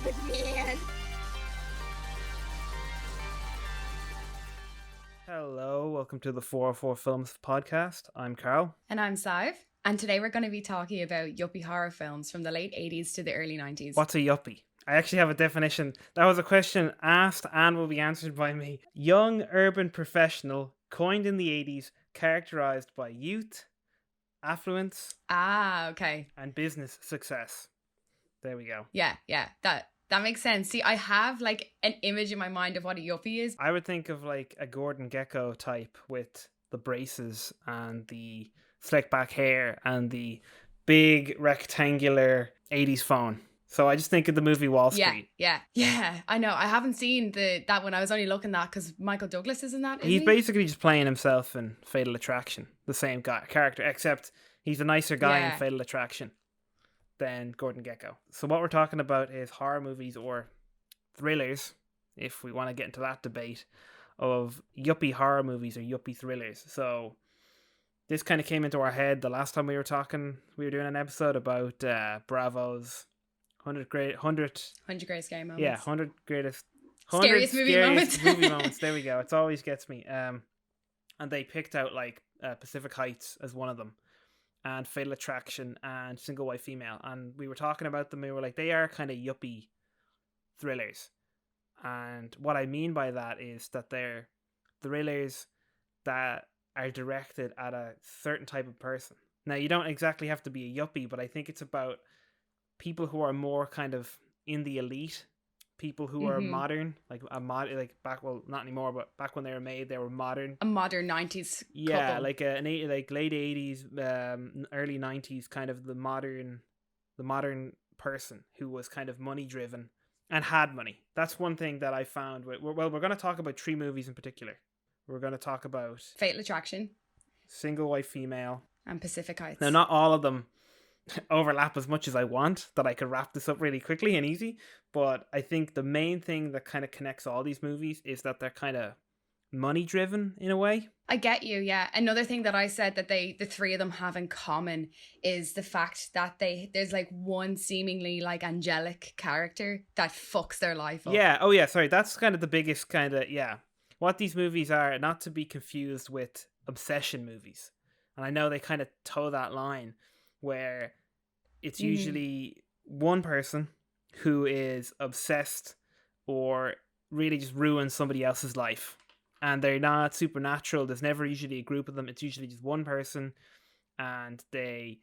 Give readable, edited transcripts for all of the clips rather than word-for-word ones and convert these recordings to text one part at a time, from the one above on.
stupid man. Hello, welcome to the 404 Films podcast. I'm Karl. And I'm Saidbh. And today we're going to be talking about yuppie horror films from the late 80s to the early 90s. What's a yuppie? I actually have a definition. That was a question asked and will be answered by me. Young urban professional, coined in the 80s, characterized by youth, affluence, okay. and business success. There we go. Yeah, that makes sense. See, I have like an image in my mind of what a yuppie is. I would think of like a Gordon Gekko type with the braces and the slick back hair and the big rectangular 80s phone. So I just think of the movie Wall Street. Yeah. I know. I haven't seen that one. I was only looking at because Michael Douglas is in that. He's basically just playing himself in Fatal Attraction, the same character, except he's a nicer guy in Fatal Attraction than Gordon Gekko. So what we're talking about is horror movies or thrillers, if we want to get into that debate, of yuppie horror movies or yuppie thrillers. So this kind of came into our head the last time we were doing an episode about Bravo's 100 greatest scary moments. Yeah, 100 greatest scariest movie moments. movie moments. There we go. It always gets me. And they picked out like Pacific Heights as one of them, and Fatal Attraction and Single White Female. And we were talking about them. We were like, they are kind of yuppie thrillers. And what I mean by that is that they're thrillers that are directed at a certain type of person. Now, you don't exactly have to be a yuppie, but I think it's about people who are more kind of in the elite, people who are modern, like not anymore, but back when they were made, they were modern. A modern 90s yeah, couple. like late 80s, early 90s, kind of the modern person who was kind of money driven and had money. That's one thing that I found. We're going to talk about 3 movies in particular. We're going to talk about Fatal Attraction, Single White Female, and Pacific Heights. Now, not all of them overlap as much as I want, that I could wrap this up really quickly and easy, but I think the main thing that kind of connects all these movies is that they're kind of money driven in a way. I get you, yeah. Another thing that I said that the 3 of them have in common is the fact that there's like one seemingly like angelic character that fucks their life up. Yeah, oh yeah, sorry, that's kind of the biggest kind of, what these movies are, not to be confused with obsession movies. And I know they kind of toe that line where it's usually one person who is obsessed or really just ruins somebody else's life. And they're not supernatural. There's never usually a group of them. It's usually just one person. And they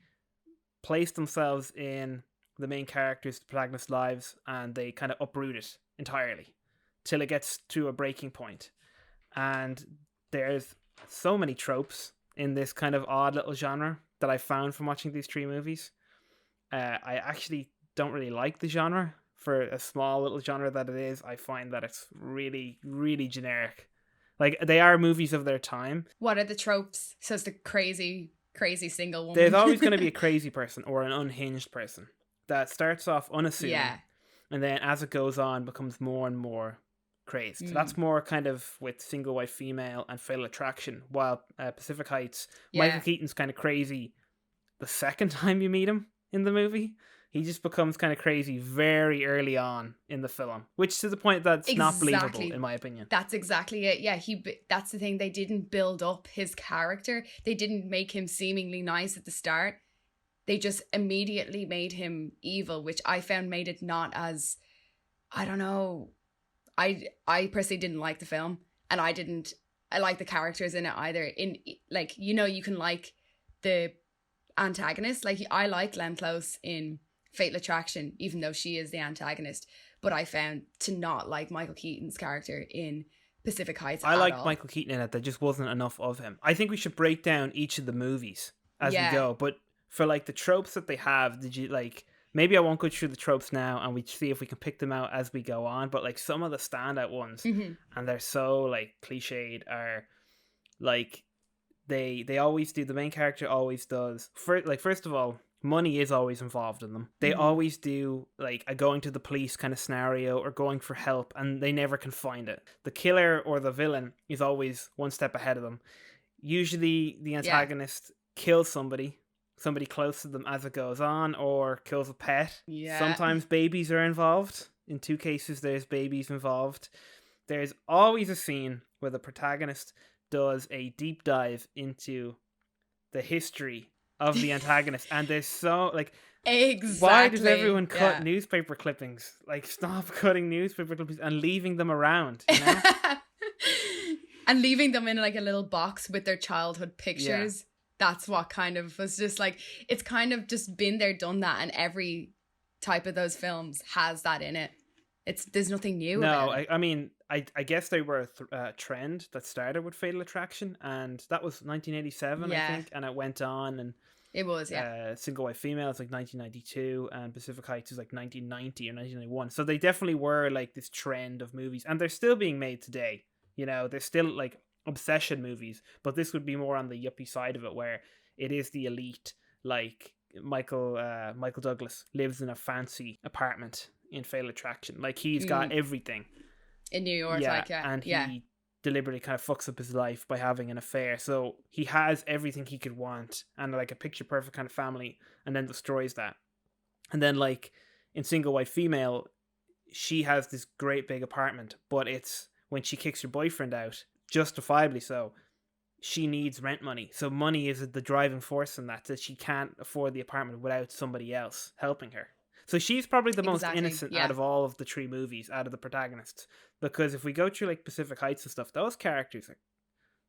place themselves in the main characters, the protagonist's lives, and they kind of uproot it entirely till it gets to a breaking point. And there's so many tropes in this kind of odd little genre that I found from watching these 3 movies. I actually don't really like the genre. For a small little genre that it is, I find that it's really, really generic. Like, they are movies of their time. What are the tropes? So it's the crazy single woman. There's always going to be a crazy person or an unhinged person that starts off unassuming. Yeah. And then as it goes on, becomes more and more crazed. That's more kind of with Single White Female and Fatal Attraction, while Pacific Heights, Michael Keaton's kind of crazy the second time you meet him in the movie. He just becomes kind of crazy very early on in the film, which to the point that's not believable, in my opinion. That's exactly it. Yeah, that's the thing. They didn't build up his character. They didn't make him seemingly nice at the start. They just immediately made him evil, which I found made it not as, I don't know. I personally didn't like the film, and I like the characters in it either. In like, you can like the antagonist. Like, I like Glenn Close in Fatal Attraction, even though she is the antagonist. But I found to not like Michael Keaton's character in Pacific Heights. I liked Michael Keaton in it. There just wasn't enough of him. I think we should break down each of the movies as we go. But for like the tropes that they have, did you like? Maybe I won't go through the tropes now, and we see if we can pick them out as we go on. But like some of the standout ones, and they're so like cliched, are like they always do. The main character always does. First of all, money is always involved in them. They always do like a going to the police kind of scenario or going for help, and they never can find it. The killer or the villain is always one step ahead of them. Usually, the antagonist kills somebody close to them as it goes on, or kills a pet. Yeah. Sometimes babies are involved. In 2 cases, there's babies involved. There's always a scene where the protagonist does a deep dive into the history of the antagonist, and there's so like, why does Exactly. everyone cut Yeah. newspaper clippings? Like, stop cutting newspaper clippings and leaving them around, you know? And leaving them in like a little box with their childhood Yeah. pictures. That's what kind of was just like, it's kind of just been there, done that, and every type of those films has that in it. There's nothing new No, about it. I mean, I guess they were a trend that started with Fatal Attraction, and that was 1987, I Yeah. think, and it went on, and It was, yeah. Single White Female is like 1992, and Pacific Heights is like 1990 or 1991. So they definitely were like this trend of movies, and they're still being made today. You know, they're still like obsession movies, but this would be more on the yuppie side of it, where it is the elite. Like Michael Douglas lives in a fancy apartment in Fatal Attraction. Like, he's got everything. In New York, Yeah, like, yeah. and yeah. he deliberately kind of fucks up his life by having an affair. So he has everything he could want and like a picture perfect kind of family, and then destroys that. And then, like, in Single White Female, she has this great big apartment, but it's when she kicks her boyfriend out, justifiably so, she needs rent money. So money is the driving force in that she can't afford the apartment without somebody else helping her. So she's probably the most Exactly, innocent yeah. out of all of the 3 movies, out of the protagonists. Because if we go through like Pacific Heights and stuff, those characters are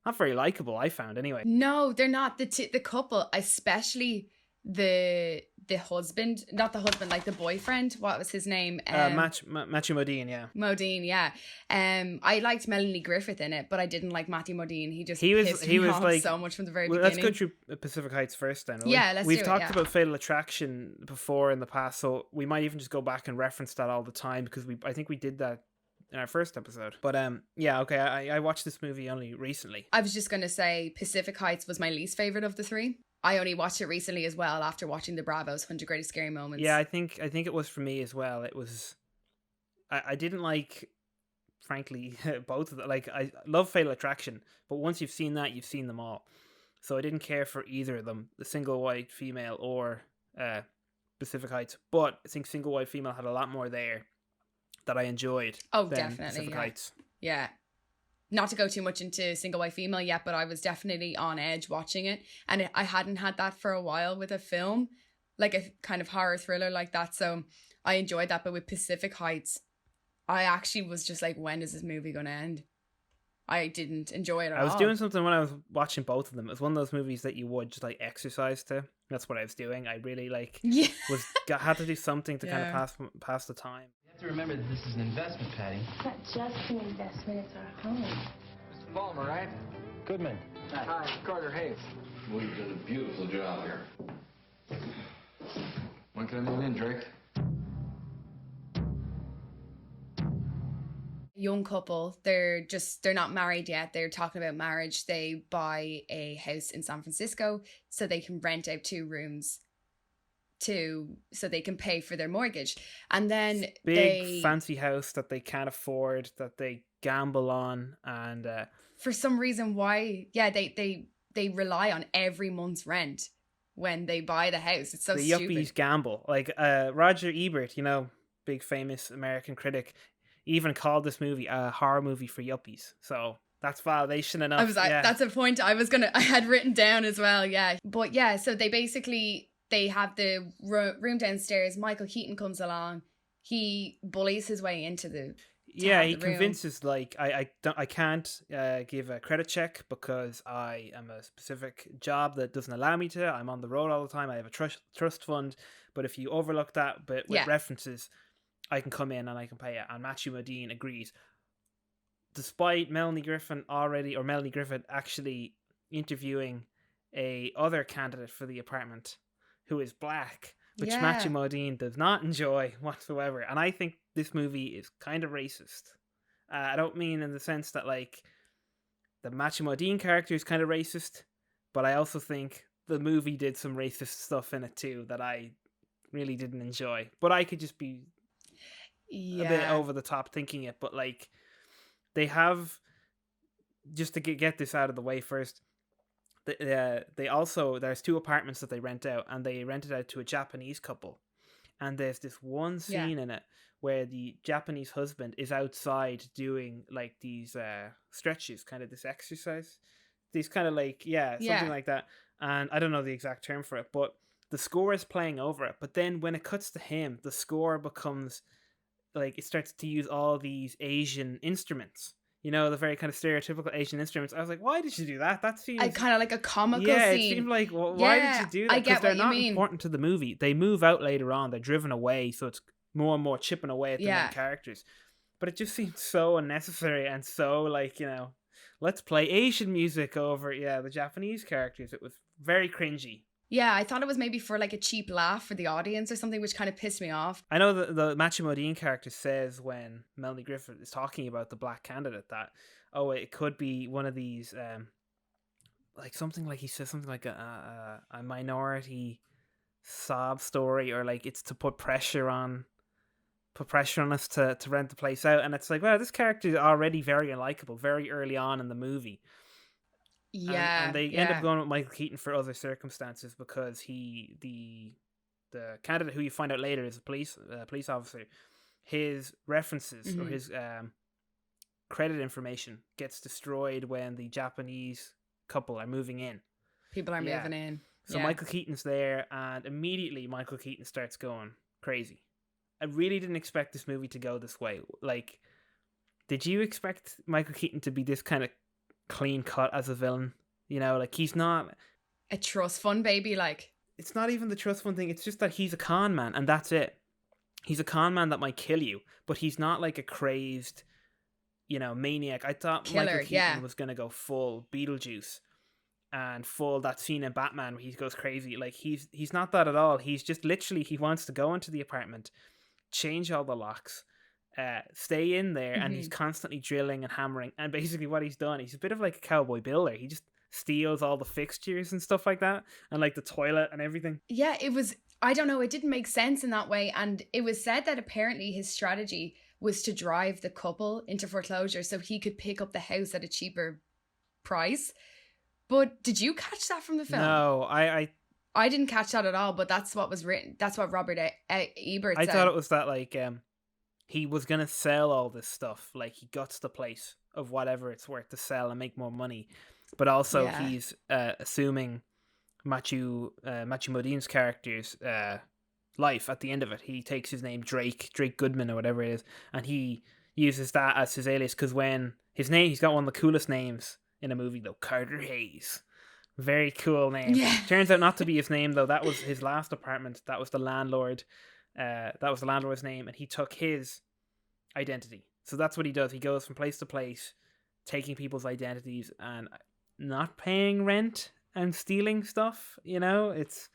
not very likable, I found anyway. No, they're not. The couple, especially the husband, not the husband, like the boyfriend. What was his name? Matthew Modine, yeah. Modine, yeah. I liked Melanie Griffith in it, but I didn't like Matthew Modine. He was pissed me off like, so much from the very let's beginning. go through Pacific Heights first then. Yeah, let's We've do it, talked yeah. about Fatal Attraction before in the past, so we might even just go back and reference that all the time, because I think we did that in our first episode. But yeah, okay, I watched this movie only recently. I was just going to say Pacific Heights was my least favorite of the 3. I only watched it recently as well after watching the Bravo's 100 Greatest Scary Moments. Yeah, I think it was for me as well. It was, I didn't like, frankly, both of them. Like, I love Fatal Attraction, but once you've seen that, you've seen them all. So I didn't care for either of them, the Single White Female or Pacific Heights. But I think Single White Female had a lot more there that I enjoyed. Oh, than definitely, Pacific yeah. Heights. Yeah. Not to go too much into Single White Female yet, but I was definitely on edge watching it. And I hadn't had that for a while with a film, like a kind of horror thriller like that. So I enjoyed that. But with Pacific Heights, I actually was just like, when is this movie going to end? I didn't enjoy it at all. I was doing something when I was watching both of them. It was one of those movies that you would just like exercise to. That's what I was doing. I really like had to do something to kind of pass the time. You have to remember that this is an investment, Patty. It's not just an investment, it's our home. Mr. Ballmer, right? Goodman. Hi, Carter Hayes. Well, you've done a beautiful job here. When can I move in, Drake? Young couple, they're not married yet. They're talking about marriage. They buy a house in San Francisco so they can rent out 2 rooms so they can pay for their mortgage. And then big fancy house that they can't afford, that they gamble on, and for some reason they rely on every month's rent when they buy the house. It's so the stupid. yuppies gamble. Like Roger Ebert, big famous American critic, even called this movie a horror movie for yuppies. So that's validation enough. I was like, that's a point I had written down as well. Yeah. But yeah, so they have the room downstairs. Michael Keaton comes along. He bullies his way into the he convinces, like, I can't give a credit check because I am a specific job that doesn't allow me to. I'm on the road all the time. I have a trust fund. But if you overlook that, but with references, I can come in and I can pay it. And Matthew Modine agrees. Despite Melanie Griffith actually interviewing a other candidate for the apartment who is black, which Matthew Modine does not enjoy whatsoever. And I think this movie is kind of racist. I don't mean in the sense that, like, the Matthew Modine character is kind of racist, but I also think the movie did some racist stuff in it too that I really didn't enjoy. But I could just be a bit over the top thinking it. But, like, they have, just to get this out of the way first, they also, there's 2 apartments that they rent out, and they rent it out to a Japanese couple. And there's this one scene in it where the Japanese husband is outside doing like these stretches, kind of this exercise, these kind of like something like that. And I don't know the exact term for it, but the score is playing over it. But then when it cuts to him, the score becomes like, it starts to use all these Asian instruments. You know, the very kind of stereotypical Asian instruments. I was like, why did you do that? That seems... kind of like a comical scene. scene. It seemed like, why did you do that? Because they're not important to the movie. They move out later on. They're driven away, so it's more and more chipping away at the main characters. But it just seemed so unnecessary and so like, you know, let's play Asian music over, the Japanese characters. It was very cringy. Yeah, I thought it was maybe for like a cheap laugh for the audience or something, which kind of pissed me off. I know the Matthew Modine character says when Melanie Griffith is talking about the black candidate that, it could be one of these, like something like, he says something like a minority sob story, or like it's to put pressure on us to rent the place out. And it's like, well, this character is already very unlikable very early on in the movie. Yeah, and they end up going with Michael Keaton for other circumstances because the candidate, who you find out later is a police officer, his references or his credit information gets destroyed when the Japanese couple are moving in. People are moving in. So Michael Keaton's there, and immediately Michael Keaton starts going crazy. I really didn't expect this movie to go this way. Like, did you expect Michael Keaton to be this kind of clean cut as a villain? You know, like, he's not a trust fund baby. Like, it's not even the trust fund thing. It's just that he's a con man, and that's it. He's a con man that might kill you, but he's not like a crazed, you know, maniac. I thought Michael Keaton was gonna go full Beetlejuice and full that scene in Batman where he goes crazy. Like, he's not that at all. He's just literally, he wants to go into the apartment, change all the locks, stay in there, and he's constantly drilling and hammering. And basically what he's done, he's a bit of like a cowboy builder. He just steals all the fixtures and stuff like that, and like the toilet and everything. Yeah, it was, I don't know, it didn't make sense in that way. And it was said that apparently his strategy was to drive the couple into foreclosure so he could pick up the house at a cheaper price. But did you catch that from the film? No, I didn't catch that at all, but that's what was written. That's what Robert Ebert said. I thought it was that, like, he was going to sell all this stuff. Like, he guts the place of whatever it's worth to sell and make more money. But also he's assuming Matthew Modine's character's life at the end of it. He takes his name Drake Goodman or whatever it is, and he uses that as his alias, because when his name, he's got one of the coolest names in a movie though, Carter Hayes. Very cool name. Yeah. Turns out not to be his name though. That was his last apartment. That was the landlord. That was the landlord's name, and he took his identity. So that's what he does. He goes from place to place, taking people's identities and not paying rent and stealing stuff. You know, it's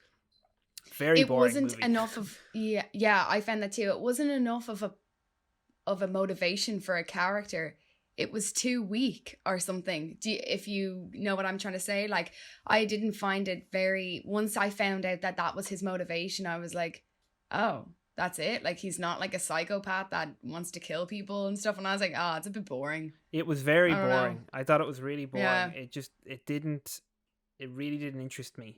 very boring. It wasn't movie. Enough of yeah. I found that too. It wasn't enough of a motivation for a character. It was too weak or something. If you know what I'm trying to say, like, I didn't find it very. Once I found out that was his motivation, I was like, oh, that's it. Like, he's not like a psychopath that wants to kill people and stuff. And I was like, it's a bit boring. It was very boring. I thought it was really boring. Yeah. It really didn't interest me.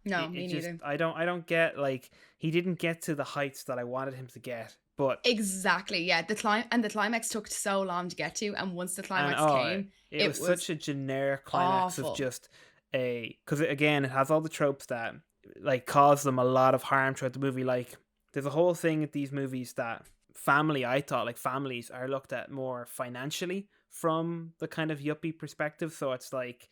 No, me neither. I don't get, like, he didn't get to the heights that I wanted him to get. But exactly, yeah. The climax took so long to get to, and once the climax came, it was such a generic climax of just because again, it has all the tropes that like cause them a lot of harm throughout the movie. Like, there's a whole thing with these movies that I thought like families are looked at more financially from the kind of yuppie perspective. So it's like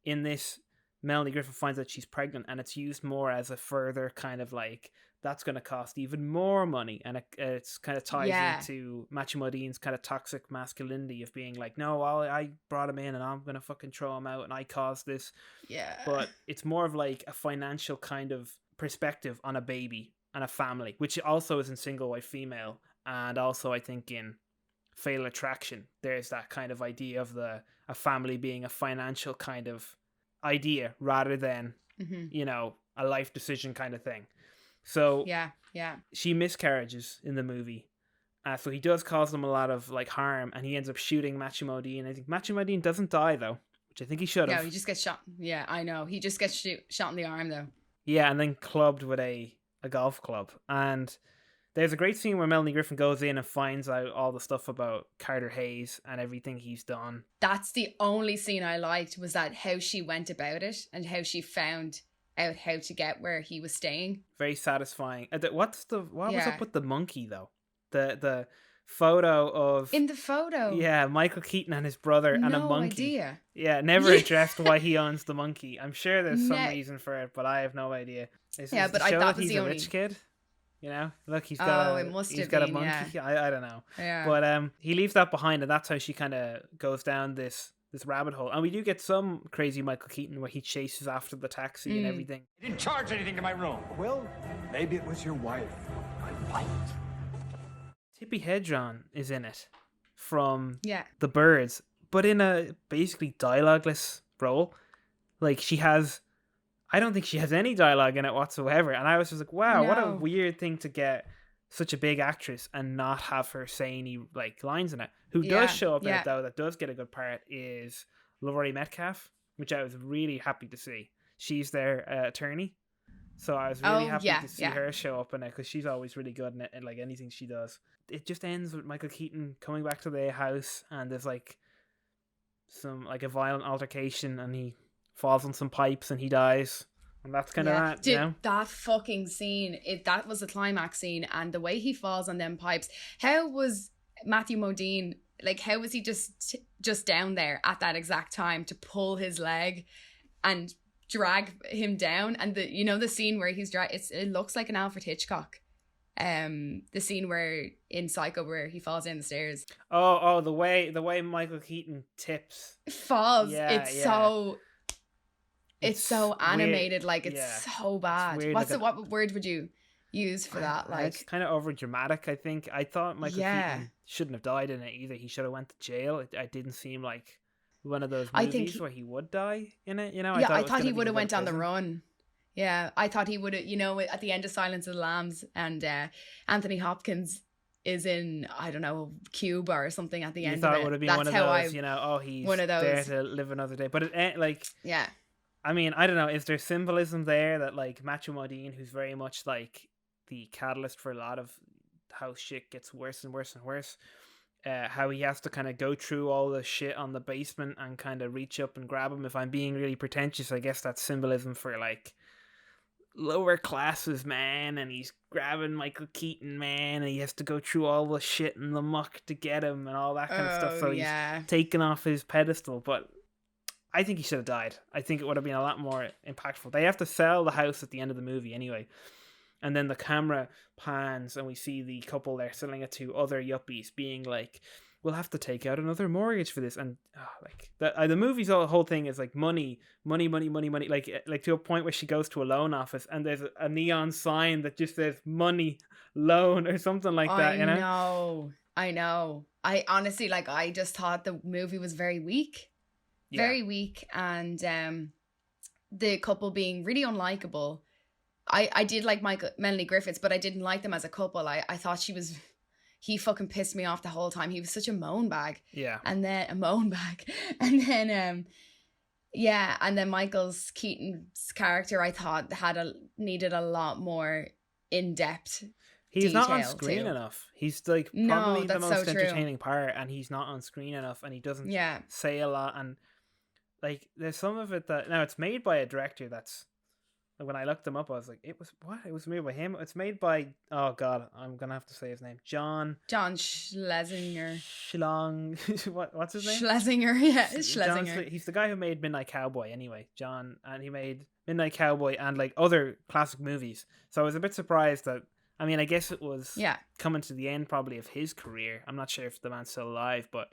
in this, Melanie Griffith finds out she's pregnant, and it's used more as a further kind of like, that's going to cost even more money, and it's kind of ties into Matthew Modine's kind of toxic masculinity of being like, no, I brought him in and I'm going to fucking throw him out and I caused this. Yeah. But it's more of like a financial kind of perspective on a baby and a family, which also is in Single White Female, and also I think in Fatal Attraction there's that kind of idea of a family being a financial kind of idea rather than you know, a life decision kind of thing. So yeah, she miscarriages in the movie, so he does cause them a lot of like harm, and he ends up shooting Matthew Modine. I think Matthew Modine doesn't die though, which I think he should have. No, he just gets shot. Yeah, I know. He just gets shot in the arm though. Yeah, and then clubbed with a golf club. And There's a great scene where Melanie Griffin goes in and finds out all the stuff about Carter Hayes and everything he's done. That's the only scene I liked, was that how she went about it and how she found out how to get where he was staying. Very satisfying. What was Yeah. up with the monkey though? The photo of In the photo. yeah, Michael Keaton and his brother and a No monkey. idea. Yeah, never Yeah. addressed why he owns the monkey. I'm sure there's some Ne- reason for it, but I have no idea. Yeah, Is but to I show thought that was he's the a only- rich kid. You know, look, he's Oh, got it must he's have got a been, monkey. yeah. I don't know. Yeah. But he leaves that behind, and that's how she kind of goes down this rabbit hole. And we do get some crazy Michael Keaton where he chases after the taxi and everything. You didn't charge anything to my room. Well, maybe it was your wife. I liked. Tippi Hedren is in it from Yeah. The Birds, but in a basically dialogueless role. Like I don't think she has any dialogue in it whatsoever. And I was just like, wow, what a No. weird thing to get such a big actress and not have her say any like lines in it. Who Yeah, does show up in yeah. it though, that does get a good part, is Laurie Metcalf, which I was really happy to see. She's their attorney. So I was really Oh, happy yeah, to see yeah. her show up in it because she's always really good in it and like anything she does. It just ends with Michael Keaton coming back to the house and there's like a violent altercation and he falls on some pipes and he dies. And that's kind of that, Dude, you know? that fucking scene, that was the climax scene, and the way he falls on them pipes. How was Matthew Modine, like, how was he just down there at that exact time to pull his leg and drag him down? And the scene where he's it looks like an Alfred Hitchcock. The scene where in Psycho where he falls down the stairs. Oh, the way Michael Keaton tips. Falls. Yeah, it's yeah. so. It's so weird. animated, like it's Yeah. so bad. weird, What like word would you use for that? It's Like, kind of over dramatic, I think. I thought Michael Yeah. Keaton shouldn't have died in it either. He should have went to jail. It didn't seem like one of those I movies think where he would die in it, you know? yeah, I it was thought he gonna would be have go to went on the prison. run. Yeah, I thought he would have. At the end of Silence of the Lambs, and Anthony Hopkins is in, I don't know, Cuba or something at the You end thought of it would have been That's one of how those, he's one of there those. to live another day. But Yeah. I mean, I don't know. Is there symbolism there that like Matthew Modine, who's very much like the catalyst for a lot of how shit gets worse and worse and worse, how he has to kind of go through all the shit on the basement and kind of reach up and grab him. If I'm being really pretentious, I guess that's symbolism for like lower classes, man, and he's grabbing Michael Keaton, man, and he has to go through all the shit and the muck to get him and all that kind of stuff. So yeah. he's taken off his pedestal, but I think he should have died. I think it would have been a lot more impactful. They have to sell the house at the end of the movie anyway. And then the camera pans and we see the couple there selling it to other yuppies being like, we'll have to take out another mortgage for this. And the movie's whole thing is like money, like to a point where she goes to a loan office and there's a neon sign that just says money, loan or something like that, you know? I know. I honestly, like, I just thought the movie was very weak. Yeah. Very weak, and the couple being really unlikable. I did like Melanie Griffiths, but I didn't like them as a couple. I thought he fucking pissed me off the whole time. He was such a moan bag. Yeah. And then a moan bag. And then and then Michael's Keaton's character I thought needed a lot more in-depth. He's not on detail screen too. enough. He's like No, probably the that's most so true. entertaining part, and he's not on screen enough, and he doesn't Yeah. say a lot. And like, there's some of it that now it's made by a director that's like, when I looked him up, I was like, it was made by him. It's made by, oh god, I'm gonna have to say his name, John Schlesinger. Schlong. What's his name? Schlesinger, yeah, John Schlesinger. He's the guy who made Midnight Cowboy anyway, John, and he made Midnight Cowboy and like other classic movies. So I was a bit surprised that, I mean, I guess it was Yeah. coming to the end probably of his career. I'm not sure if the man's still alive, but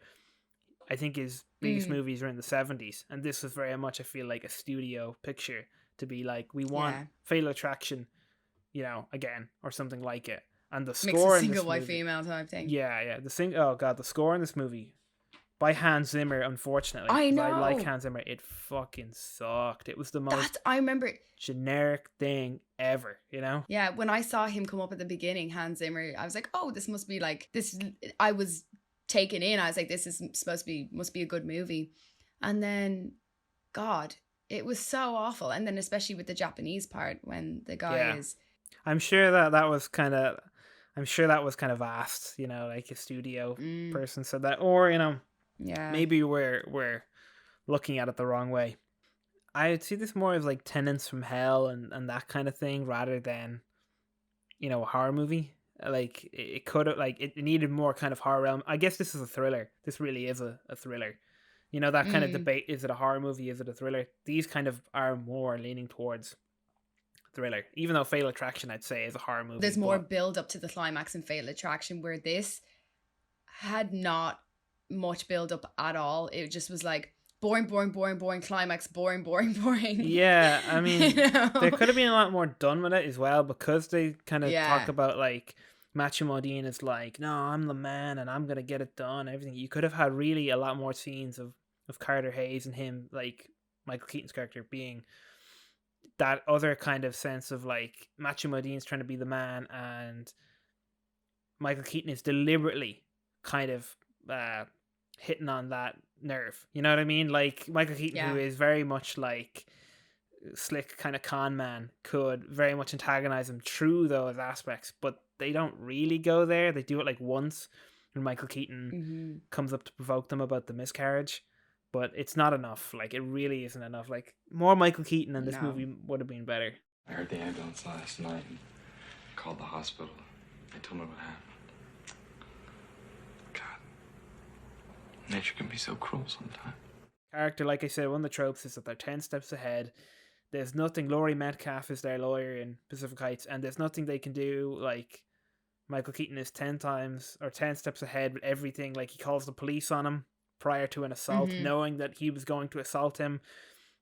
I think his biggest movies were in the 70s, and this was very much, I feel like, a studio picture to be like, we want Yeah. Fatal Attraction, again, or something like it. And the Makes score a in this single white movie, female type thing. yeah, the score in this movie by Hans Zimmer, unfortunately. I 'cause know. I like Hans Zimmer. It fucking sucked. It was the most I remember. generic thing ever, Yeah, when I saw him come up at the beginning, Hans Zimmer, I was like, oh, this must be like this. I was taken in. I was like, this is must be a good movie. And then, God, it was so awful. And then especially with the Japanese part when the guy Yeah. is. I'm sure that was kind of, I'm sure that was kind of asked, you know, like a studio Mm. person said that, or you know, Yeah. maybe we're looking at it the wrong way. I would see this more as like Tenants from Hell and that kind of thing rather than, you know, a horror movie. Like it could have like it needed more kind of horror realm. I guess this is a thriller. This really is a thriller. You know, that kind of debate, is it a horror movie, is it a thriller? These kind of are more leaning towards thriller. Even though Fatal Attraction I'd say is a horror movie. There's more but- build up to the climax in Fatal Attraction, where this had not much build up at all. It just was like boring, climax, boring. Yeah, I mean, You know? there could have been a lot more done with it as well, because they kind of Yeah. talk about like Matthew Modine is like, no, I'm the man and I'm gonna get it done. Everything. You could have had really a lot more scenes of Carter Hayes and him, like Michael Keaton's character, being that other kind of sense of like Matthew Modine's trying to be the man and Michael Keaton is deliberately kind of hitting on that nerve. You know what I mean? Like Michael Keaton, who Yeah. is very much like slick kind of con man, could very much antagonize him through those aspects, but they don't really go there. They do it like once when Michael Keaton comes up to provoke them about the miscarriage, but it's not enough. Like it really isn't enough. Like more Michael Keaton in this No. movie would have been better. I heard the ambulance last night and called the hospital. They told me what happened. God, nature can be so cruel sometimes. Character, like I said, one of the tropes is that they're 10 steps ahead. There's nothing. Laurie Metcalf is their lawyer in Pacific Heights, and there's nothing they can do. Like Michael Keaton is 10 steps ahead with everything. Like he calls the police on him prior to an assault, knowing that he was going to assault him.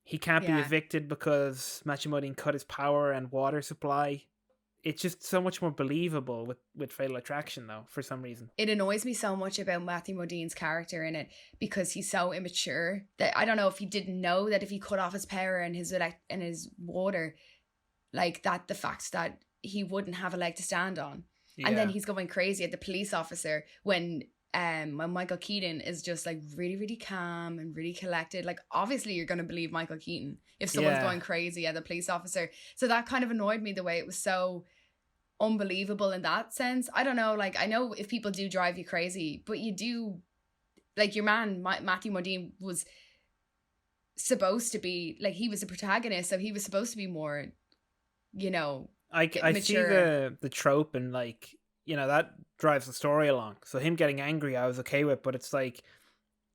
He can't be Yeah. evicted because Matthew Modine cut his power and water supply. It's just so much more believable with Fatal Attraction, though, for some reason. It annoys me so much about Matthew Modine's character in it, because he's so immature that I don't know if he didn't know that if he cut off his power and his water, like that, the fact that he wouldn't have a leg to stand on. And then he's going crazy at the police officer when Michael Keaton is just like really, really calm and really collected. Like obviously you're going to believe Michael Keaton if someone's going crazy at the police officer. So that kind of annoyed me, the way it was so unbelievable in that sense. I don't know, like I know if people do drive you crazy, but you do, like your man Matthew Modine was supposed to be like, he was a protagonist, so he was supposed to be more, you know, I see the trope, and like, you know, that drives the story along. So him getting angry I was okay with, but it's like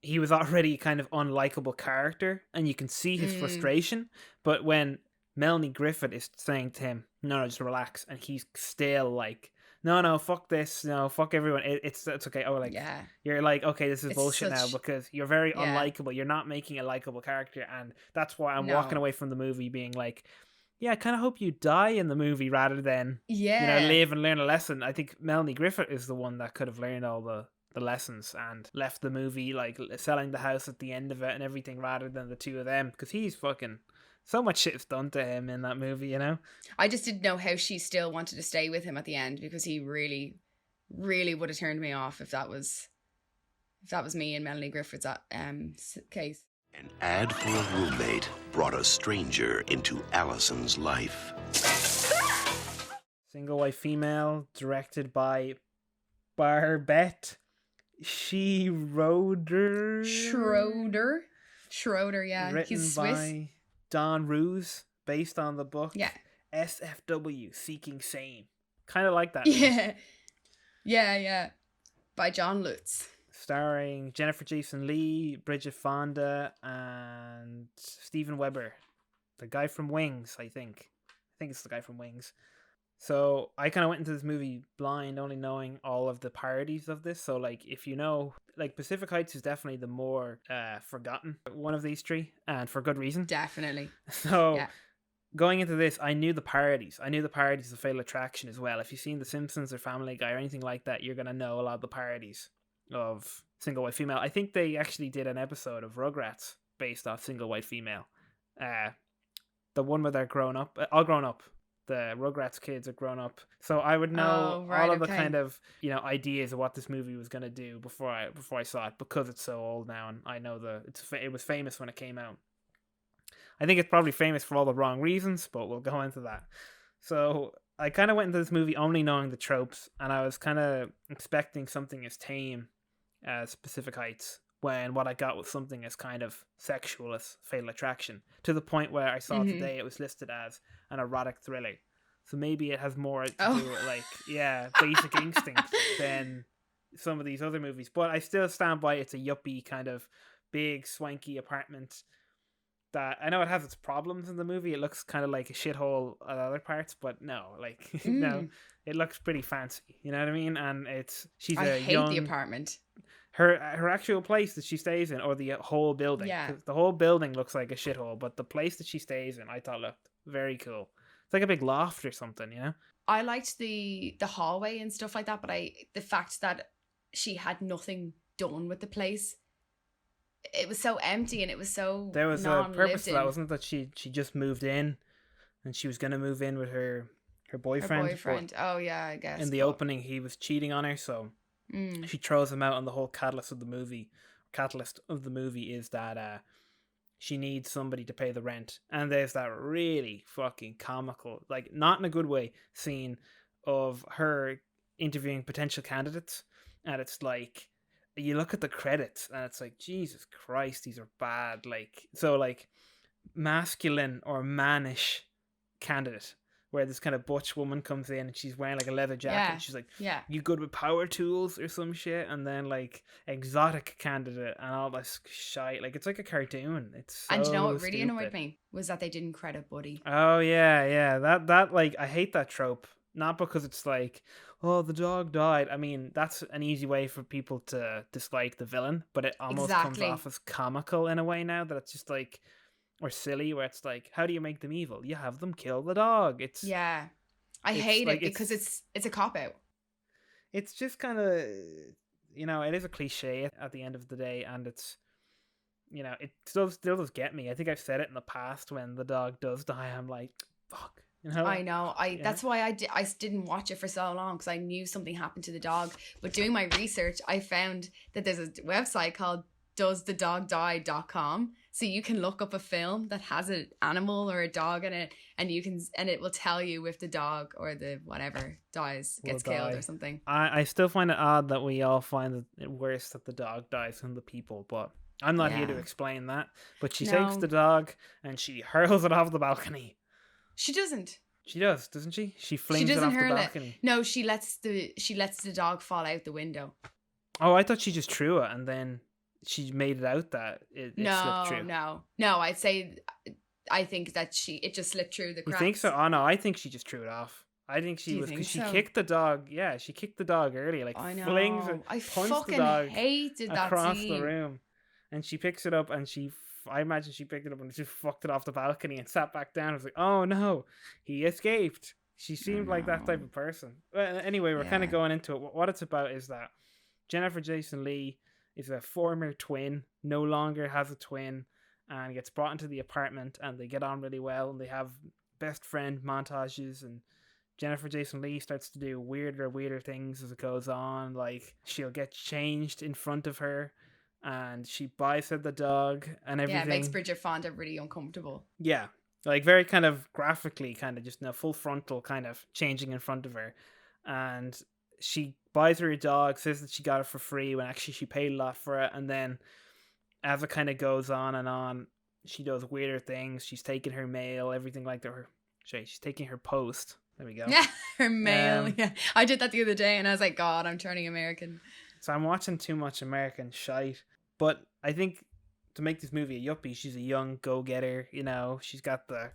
he was already kind of unlikable character and you can see his frustration. But when Melanie Griffith is saying to him, no, just relax, and he's still like, no, fuck this, no, fuck everyone, it's okay. Oh, like, you're like, okay, this is It's bullshit now, because you're very unlikable. You're not making a likable character, and that's why I'm walking away from the movie being like, yeah, I kind of hope you die in the movie rather than, you know, live and learn a lesson. I think Melanie Griffith is the one that could have learned all the lessons and left the movie, like selling the house at the end of it and everything, rather than the two of them, because he's fucking, so much shit's done to him in that movie, you know? I just didn't know how she still wanted to stay with him at the end, because he really, really would have turned me off if that was me in Melanie Griffith's case. An ad for a roommate brought a stranger into Allison's life. Single White Female, directed by Barbette Schroeder, yeah. Written He's Swiss. by Don Roos, based on the book Yeah. SFW, Seeking Sane. Kind of like that. Yeah. By John Lutz. Starring Jennifer Jason Leigh, Bridget Fonda, and Steven Weber. The guy from Wings, I think. I think it's the guy from Wings. So I kind of went into this movie blind, only knowing all of the parodies of this. So like, if you know, like Pacific Heights is definitely the more forgotten one of these three, and for good reason. Definitely. So going into this, I knew the parodies. I knew the parodies of Fatal Attraction as well. If you've seen The Simpsons or Family Guy or anything like that, you're going to know a lot of the parodies of Single White Female. I think they actually did an episode of Rugrats based off Single White Female. The one where they're all grown up. The Rugrats kids are grown up. So I would know all of the kind of, you know, ideas of what this movie was going to do before I saw it, because it's so old now, and I know it was famous when it came out. I think it's probably famous for all the wrong reasons, but we'll go into that. So I kind of went into this movie only knowing the tropes, and I was kind of expecting something as tame as Pacific Heights, when what I got was something as kind of sexual as Fatal Attraction, to the point where I saw today it was listed as an erotic thriller. So maybe it has more to do with, like, Basic Instinct than some of these other movies. But I still stand by it's a yuppie kind of big, swanky apartment that I know it has its problems in the movie. It looks kind of like a shithole at other parts, but no, like, no, it looks pretty fancy. You know what I mean? And I hate the apartment. Her actual place that she stays in, or the whole building. Yeah. 'Cause the whole building looks like a shithole, but the place that she stays in, I thought looked very cool. It's like a big loft or something, you know? I liked the hallway and stuff like that, but the fact that she had nothing done with the place, it was so empty and it was so there was a purpose to that, wasn't it? That she just moved in, and she was going to move in with her boyfriend. Her boyfriend. Oh yeah, I guess. In the opening, he was cheating on her, so she throws him out. And the whole catalyst of the movie is that she needs somebody to pay the rent, and there's that really fucking comical, like, not in a good way, scene of her interviewing potential candidates, and it's like, you look at the credits and it's like, Jesus Christ, these are bad. Like, so, like, masculine or mannish candidate, where this kind of butch woman comes in and she's wearing like a leather jacket. And she's like, you good with power tools or some shit? And then, like, exotic candidate and all this shite. Like, it's like a cartoon. It's so and you know what really stupid. annoyed me was that they didn't credit Buddy. Oh yeah. That like, I hate that trope. Not because it's like, oh, the dog died. I mean, that's an easy way for people to dislike the villain, but it almost comes off as comical in a way now, that it's just like, or silly, where it's like, how do you make them evil? You have them kill the dog. I hate it because it's a cop-out. It's just kind of, you know, it is a cliche at the end of the day, and it's, you know, it still does get me. I think I've said it in the past, when the dog does die, I'm like, fuck. You know? I know. That's why I didn't watch it for so long, because I knew something happened to the dog. But doing my research, I found that there's a website called doesthedogdie.com. So you can look up a film that has an animal or a dog in it, and it will tell you if the dog or the whatever gets killed or something. I still find it odd that we all find it worse that the dog dies than the people, but I'm not here to explain that. But she takes the dog and she hurls it off the balcony. She doesn't. She does, doesn't she? She flings it off the balcony. No, she lets the dog fall out the window. Oh, I thought she just threw it and then she made it out that it slipped through. No. I think that it just slipped through the cracks. You think so? Oh no, I think she just threw it off. I think she was, because she kicked the dog. Yeah, she kicked the dog early. Like, I know. Flings it, I punched fucking the dog hated that across scene. the room, and she picks it up and I imagine she picked it up and just fucked it off the balcony and sat back down. I was like, oh no, he escaped. She seemed like that type of person. Well, anyway, we're kind of going into it. What it's about is that Jennifer Jason Leigh is a former twin, no longer has a twin, and gets brought into the apartment, and they get on really well, and they have best friend montages, and Jennifer Jason Leigh starts to do weirder things as it goes on. Like, she'll get changed in front of her, and she buys her the dog and everything. Yeah, it makes Bridget Fonda really uncomfortable. Yeah, like very kind of graphically, kind of just full frontal kind of changing in front of her. And she buys her a dog, says that she got it for free when actually she paid a lot for it. And then as it kind of goes on and on, she does weirder things. She's taking her mail, everything like that. She's taking her post. There we go. Yeah, her mail. Yeah, I did that the other day and I was like, God, I'm turning American. So I'm watching too much American shite. But I think to make this movie a yuppie, she's a young go-getter, you know. She's got the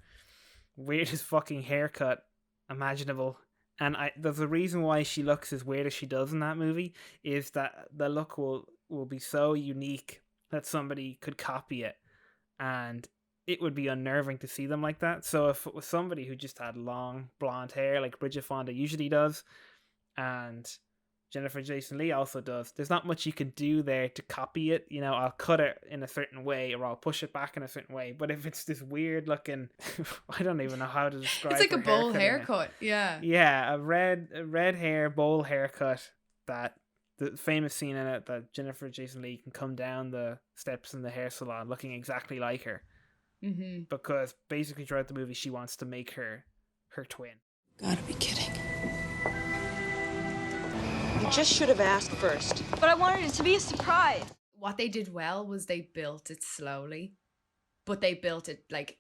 weirdest fucking haircut imaginable. And there's a reason why she looks as weird as she does in that movie, is that the look will be so unique that somebody could copy it. And it would be unnerving to see them like that. So if it was somebody who just had long blonde hair like Bridget Fonda usually does, and Jennifer Jason Leigh also does, there's not much you can do there to copy it. You know, I'll cut it in a certain way or I'll push it back in a certain way. But if it's this weird looking, I don't even know how to describe it. It's like a bowl haircut. Yeah. Yeah, a red hair bowl haircut, that the famous scene in it that Jennifer Jason Leigh can come down the steps in the hair salon looking exactly like her. Mm-hmm. Because basically throughout the movie she wants to make her twin. Gotta be kidding. You just should have asked first. But I wanted it to be a surprise. What they did well was they built it slowly, but they built it like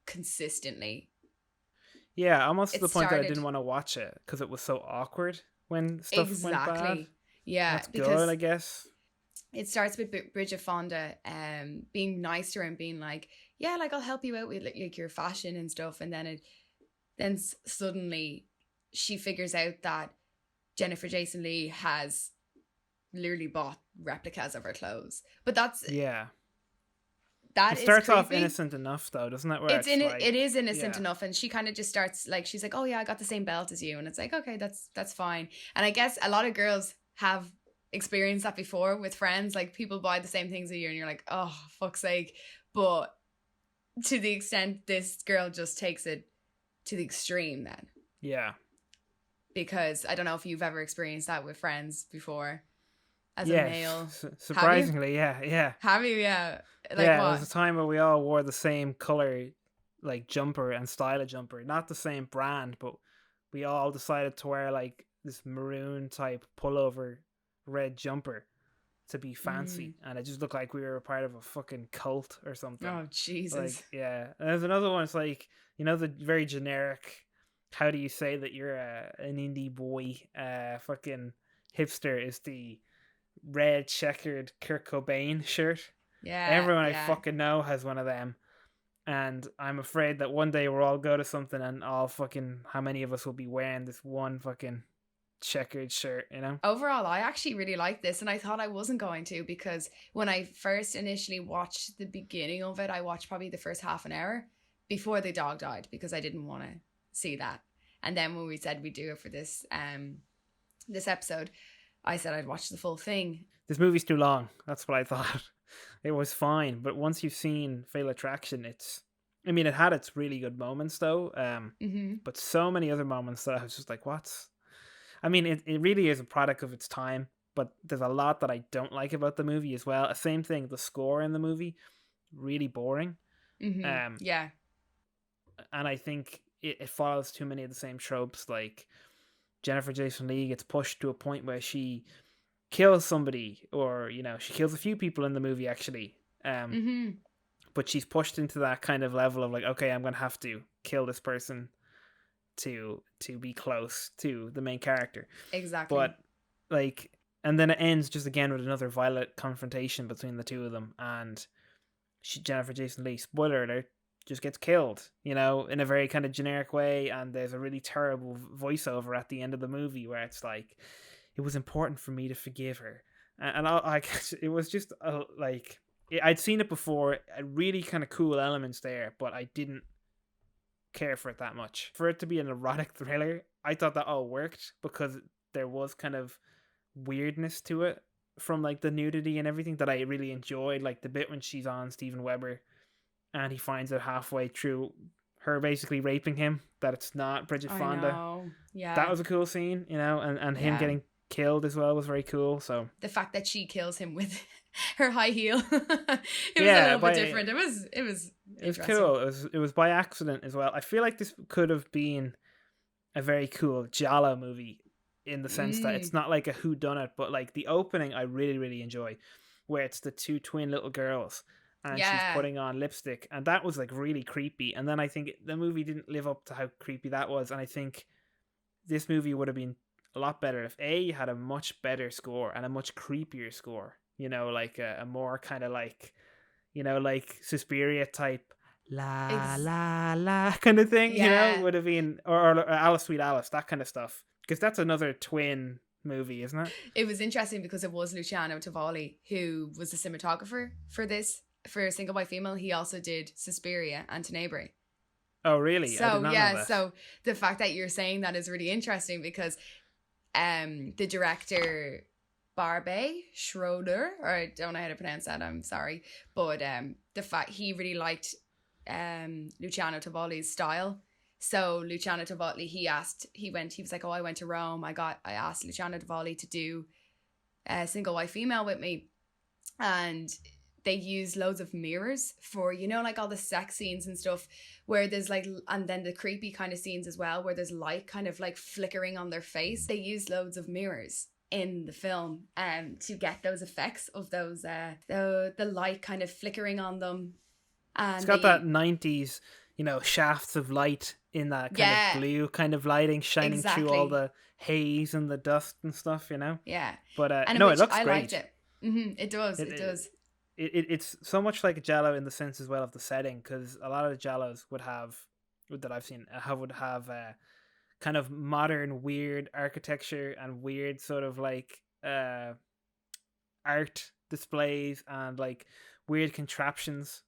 consistently. Yeah, almost to It the point that I started- didn't want to watch it because it was so awkward when stuff went bad. Yeah, That's because good, I guess. it starts with Bridget Fonda being nice to her and being like, yeah, like I'll help you out with like your fashion and stuff, and then suddenly she figures out that Jennifer Jason Leigh has literally bought replicas of her clothes. But that's Yeah. that It is starts off creepy. innocent enough, though, doesn't it? Where It is innocent enough, and she kind of just starts like, she's like, oh yeah, I got the same belt as you, and it's like, okay, that's fine. And I guess a lot of girls have experienced that before with friends, like people buy the same things as you and you're like, oh fuck's sake. But to the extent this girl just takes it to the extreme then, Yeah. because I don't know if you've ever experienced that with friends before as Yeah. a male. Surprisingly, yeah. Have you? Yeah. Like yeah, what? there was a time where we all wore the same color, like jumper and style of jumper, not the same brand, but we all decided to wear like this maroon type pullover red jumper to be fancy, and it just looked like we were a part of a fucking cult or something. Oh Jesus. Like, yeah. And there's another one. It's like, you know, the very generic, how do you say that you're an indie boy, fucking hipster, is the red checkered Kurt Cobain shirt. Yeah. Everyone yeah. I fucking know has one of them. And I'm afraid that one day we'll all go to something and all fucking, how many of us will be wearing this one fucking checkered shirt, you know? Overall, I actually really like this, and I thought I wasn't going to, because when I first initially watched the beginning of it, I watched probably the first half an hour before the dog died, because I didn't want to see that. And then when we said we'd do it for this this episode, I said I'd watch the full thing. This movie's too long. That's what I thought. It was fine, but once you've seen Fatal Attraction, it had its really good moments though, but so many other moments that I was just like, what's... it really is a product of its time, but there's a lot that I don't like about the movie as well. Same thing, the score in the movie, really boring. Yeah. And I think it follows too many of the same tropes, like Jennifer Jason Leigh gets pushed to a point where she kills somebody, or, you know, she kills a few people in the movie actually. But she's pushed into that kind of level of like, okay, I'm going to have to kill this person to be close to the main character. Exactly. But like, and then it ends just again with another violent confrontation between the two of them, and Jennifer Jason Leigh, spoiler alert, just gets killed, you know, in a very kind of generic way. And there's a really terrible voiceover at the end of the movie where it's like, it was important for me to forgive her, and it was just I'd seen it before, really kind of cool elements there, but I didn't care for it that much. For it to be an erotic thriller, I thought that all worked because there was kind of weirdness to it from like the nudity and everything that I really enjoyed, like the bit when she's on Steven Weber and he finds out halfway through her basically raping him that it's not Bridget Fonda. I know. Yeah. That was a cool scene, you know, and him getting killed as well was very cool. So the fact that she kills him with her high heel, it was a little bit different. It was cool. It was by accident as well. I feel like this could have been a very cool Giallo movie in the sense that it's not like a whodunit, but like the opening I really, really enjoy, where it's the two twin little girls and she's putting on lipstick, and that was like really creepy. And then I think the movie didn't live up to how creepy that was, and I think this movie would have been a lot better if you had a much better score and a much creepier score, you know, like a more kind of like, you know, like Suspiria type la la kind of thing, you know, would have been, or Alice Sweet Alice, that kind of stuff, because that's another twin movie, isn't it? It was interesting because it was Luciano Tavalli who was the cinematographer for this, for Single by Female. He also did Suspiria and Tenebrae. Oh really? So I did not know that. So the fact that you're saying that is really interesting, because the director Barbet Schroeder, or I don't know how to pronounce that, I'm sorry, but the fact he really liked Luciano Tavalli's style. So Luciano Tavalli, he was like, oh, I went to Rome, I asked Luciano Tavalli to do Single White Female with me, and they use loads of mirrors for, you know, like all the sex scenes and stuff where there's like, and then the creepy kind of scenes as well where there's light kind of like flickering on their face. They use loads of mirrors in the film to get those effects of those the light kind of flickering on them. And it's got that 90s, you know, shafts of light in that kind of blue kind of lighting shining through all the haze and the dust and stuff, you know. Yeah, but and no, it looks I great. liked it. It does. It does. It's so much like a Giallo in the sense as well of the setting, because a lot of the Giallos would have, that I've seen, would have kind of modern weird architecture and weird sort of like art displays and like weird contraptions.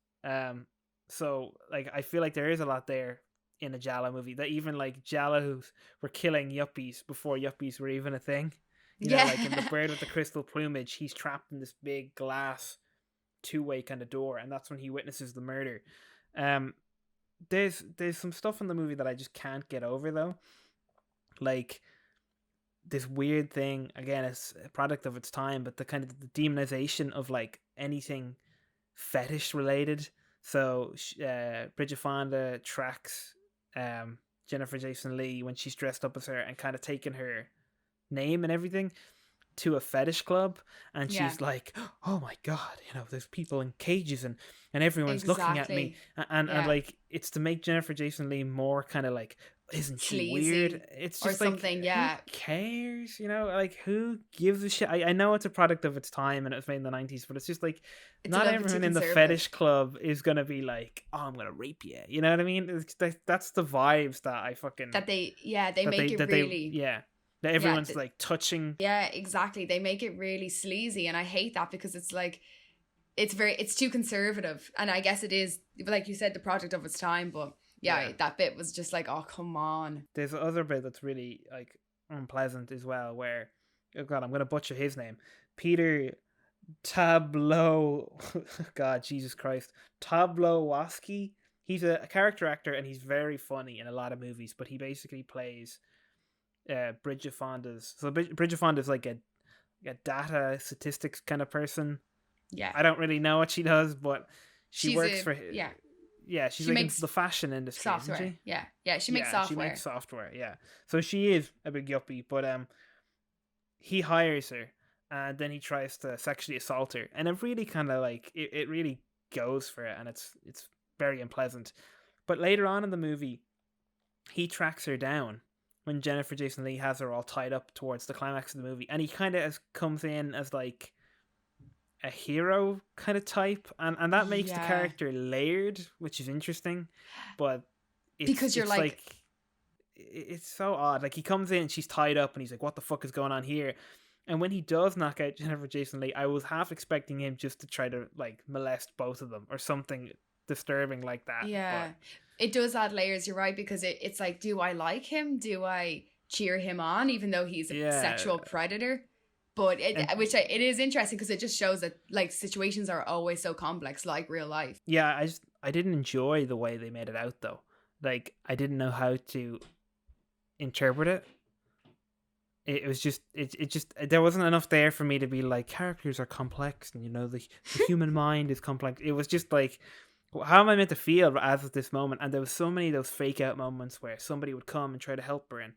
So like I feel like there is a lot there in a Giallo movie, that even like Giallos were killing yuppies before yuppies were even a thing. You know, like in The Bird with the Crystal Plumage, he's trapped in this big glass two-way kind of door, and that's when he witnesses the murder. There's some stuff in the movie that I just can't get over though, like this weird thing, again, it's a product of its time, but the kind of the demonization of like anything fetish related. So Bridget Fonda tracks Jennifer Jason Leigh when she's dressed up as her and kind of taking her name and everything to a fetish club, and she's like, oh my god, you know, there's people in cages and everyone's looking at me, and like it's to make Jennifer Jason Leigh more kind of like, isn't she sleazy, weird? It's just or like, something. who cares, you know, like who gives a shit? I know it's a product of its time and it was made in the 90s, but it's just like, it's not everyone in the fetish club is gonna be like, oh, I'm gonna rape you, you know what I mean? That's the vibes that I fucking that they make it really that everyone's like touching. Yeah, exactly. They make it really sleazy, and I hate that because it's like it's too conservative, and I guess it is, like you said, the product of its time. But that bit was just like, oh come on. There's another bit that's really like unpleasant as well, where, oh god, I'm gonna butcher his name, Peter Tablo. God, Jesus Christ, Tablowaski. He's a character actor and he's very funny in a lot of movies, but he basically plays Bridget Fonda's. So Bridget Fonda's like a data statistics kind of person. Yeah, I don't really know what she does, but she works for she's like makes in the fashion industry, software. isn't she? Yeah, she makes software. She makes software. Yeah, so she is a big yuppie, but he hires her and then he tries to sexually assault her, and it really kind of like it really goes for it, and it's very unpleasant. But later on in the movie, he tracks her down when Jennifer Jason Leigh has her all tied up towards the climax of the movie, and he kind of comes in as like a hero kind of type, and that makes the character layered, which is interesting, but because you're like it's so odd. Like he comes in, she's tied up, and he's like, what the fuck is going on here? And when he does knock out Jennifer Jason Leigh, I was half expecting him just to try to like molest both of them or something disturbing like that. Yeah, but it does add layers, you're right, because it's like, do I like him? Do I cheer him on even though he's a sexual predator? But it is interesting because it just shows that like situations are always so complex, like real life. Yeah, I didn't enjoy the way they made it out though. Like I didn't know how to interpret it. It was just it just there wasn't enough there for me to be like, characters are complex and, you know, the human mind is complex. It was just like, how am I meant to feel as of this moment? And there was so many of those fake out moments where somebody would come and try to help her, and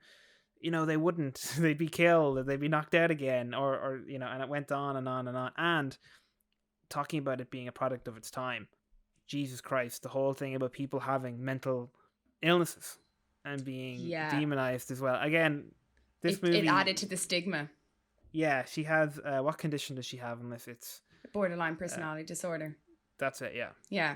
you know, they wouldn't. They'd be killed, or they'd be knocked out again, or you know, and it went on and on and on. And talking about it being a product of its time, Jesus Christ, the whole thing about people having mental illnesses and being demonized as well. Again, this movie, it added to the stigma. Yeah, she has what condition does she have? Unless it's borderline personality disorder. That's it. Yeah. Yeah.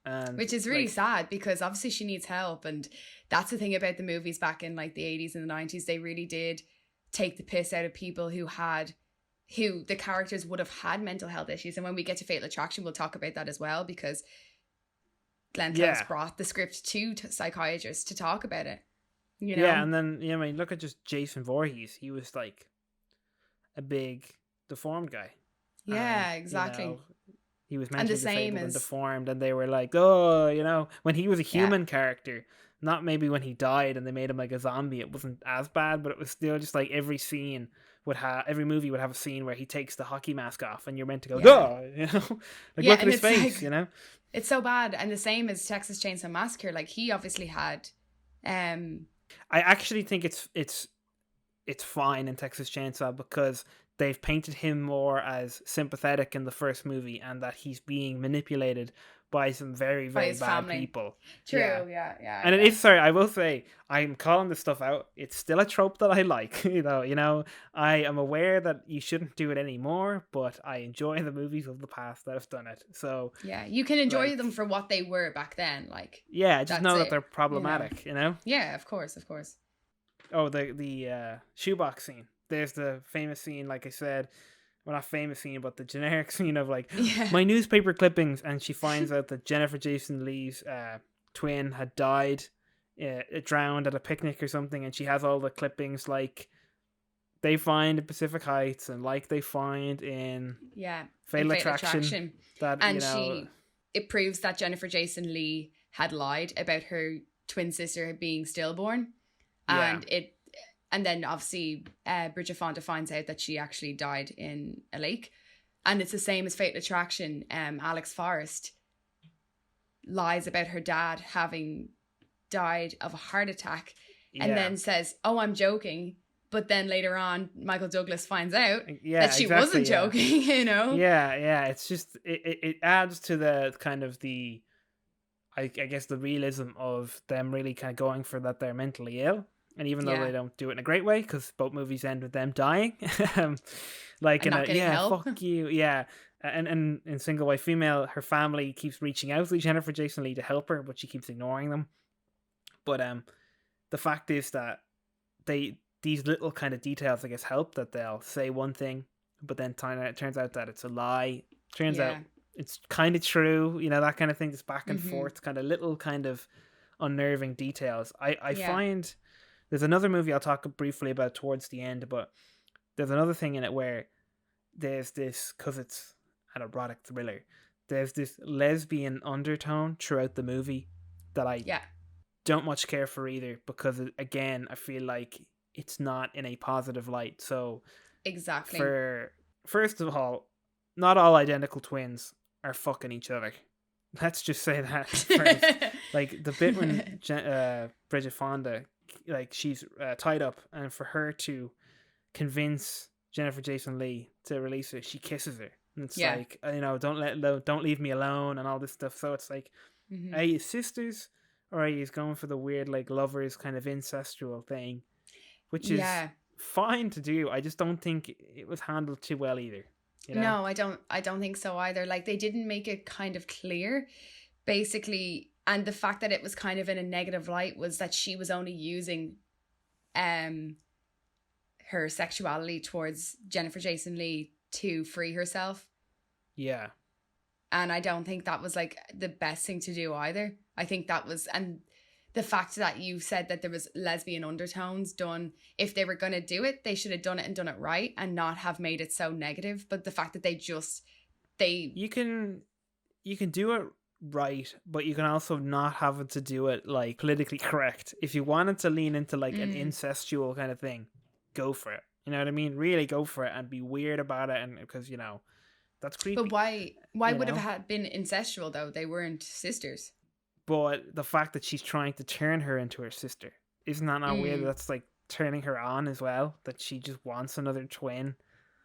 And which is really sad because obviously she needs help, and that's the thing about the movies back in like the 80s and the 90s. They really did take the piss out of people who the characters would have had mental health issues. And when we get to Fatal Attraction, we'll talk about that as well, because Glenn Close brought the script to psychiatrists to talk about it, you know? Yeah, and then, you know, I mean, look at just Jason Voorhees. He was like a big deformed guy. Yeah, exactly. You know, he was mentally disabled and deformed, and they were like, oh, you know, when he was a human character, not maybe when he died and they made him like a zombie, it wasn't as bad, but it was still just like every movie would have a scene where he takes the hockey mask off and you're meant to go, duh, you know, like look at his face, like, you know. It's so bad. And the same as Texas Chainsaw Massacre, like he obviously had I actually think it's fine in Texas Chainsaw because they've painted him more as sympathetic in the first movie and that he's being manipulated by some very, very bad family. People. True, yeah. And it is, sorry, I will say, I'm calling this stuff out. It's still a trope that I like. You know, I am aware that you shouldn't do it anymore, but I enjoy the movies of the past that have done it. So yeah, you can enjoy them for what they were back then. Like, yeah, just know that they're problematic. You know? Yeah, of course. Oh, the shoebox scene. There's the famous scene, like I said. Well, not famous scene, but the generic scene of like my newspaper clippings, and she finds out that Jennifer Jason Leigh's twin had died, drowned at a picnic or something, and she has all the clippings like they find in Pacific Heights and like they find in Fatal Attraction. That, and it proves that Jennifer Jason Leigh had lied about her twin sister being stillborn, and then obviously Bridget Fonda finds out that she actually died in a lake. And it's the same as Fatal Attraction. Alex Forrest lies about her dad having died of a heart attack and then says, oh, I'm joking. But then later on, Michael Douglas finds out that she wasn't joking, you know? Yeah. It's just, it adds to the kind of the, I guess, the realism of them really kind of going for that they're mentally ill. And even though they don't do it in a great way, because both movies end with them dying, like and in help. Fuck you, and in Single White Female, her family keeps reaching out to Jennifer Jason Leigh to help her, but she keeps ignoring them. But the fact is that these little kind of details, I guess, help, that they'll say one thing, but then it turns out that it's a lie. Turns out it's kind of true, you know, that kind of thing. This back and forth, kind of little kind of unnerving details. I find. There's another movie I'll talk briefly about towards the end, but there's another thing in it where there's this, because it's an erotic thriller, there's this lesbian undertone throughout the movie that I don't much care for either, because again, I feel like it's not in a positive light. So exactly. First of all, not all identical twins are fucking each other. Let's just say that first. Like the bit when Bridget Fonda, like she's tied up, and for her to convince Jennifer Jason Leigh to release her, she kisses her, and it's like, you know, don't leave me alone and all this stuff. So it's like, are you sisters, or are you going for the weird like lovers kind of incestual thing, which is fine to do. I just don't think it was handled too well either. You know? No, I don't think so either. Like they didn't make it kind of clear, basically. And the fact that it was kind of in a negative light was that she was only using her sexuality towards Jennifer Jason Leigh to free herself. Yeah. And I don't think that was like the best thing to do either. I think that was, and the fact that you said that there was lesbian undertones done, if they were going to do it, they should have done it and done it right and not have made it so negative. But the fact that you can do it right, but you can also not have it to do it like politically correct. If you wanted to lean into like an incestual kind of thing, go for it. You know what I mean? Really go for it and be weird about it, and because, you know, that's creepy. But why would have had been incestual though? They weren't sisters. But the fact that she's trying to turn her into her sister, isn't that not weird? That's like turning her on as well, that she just wants another twin,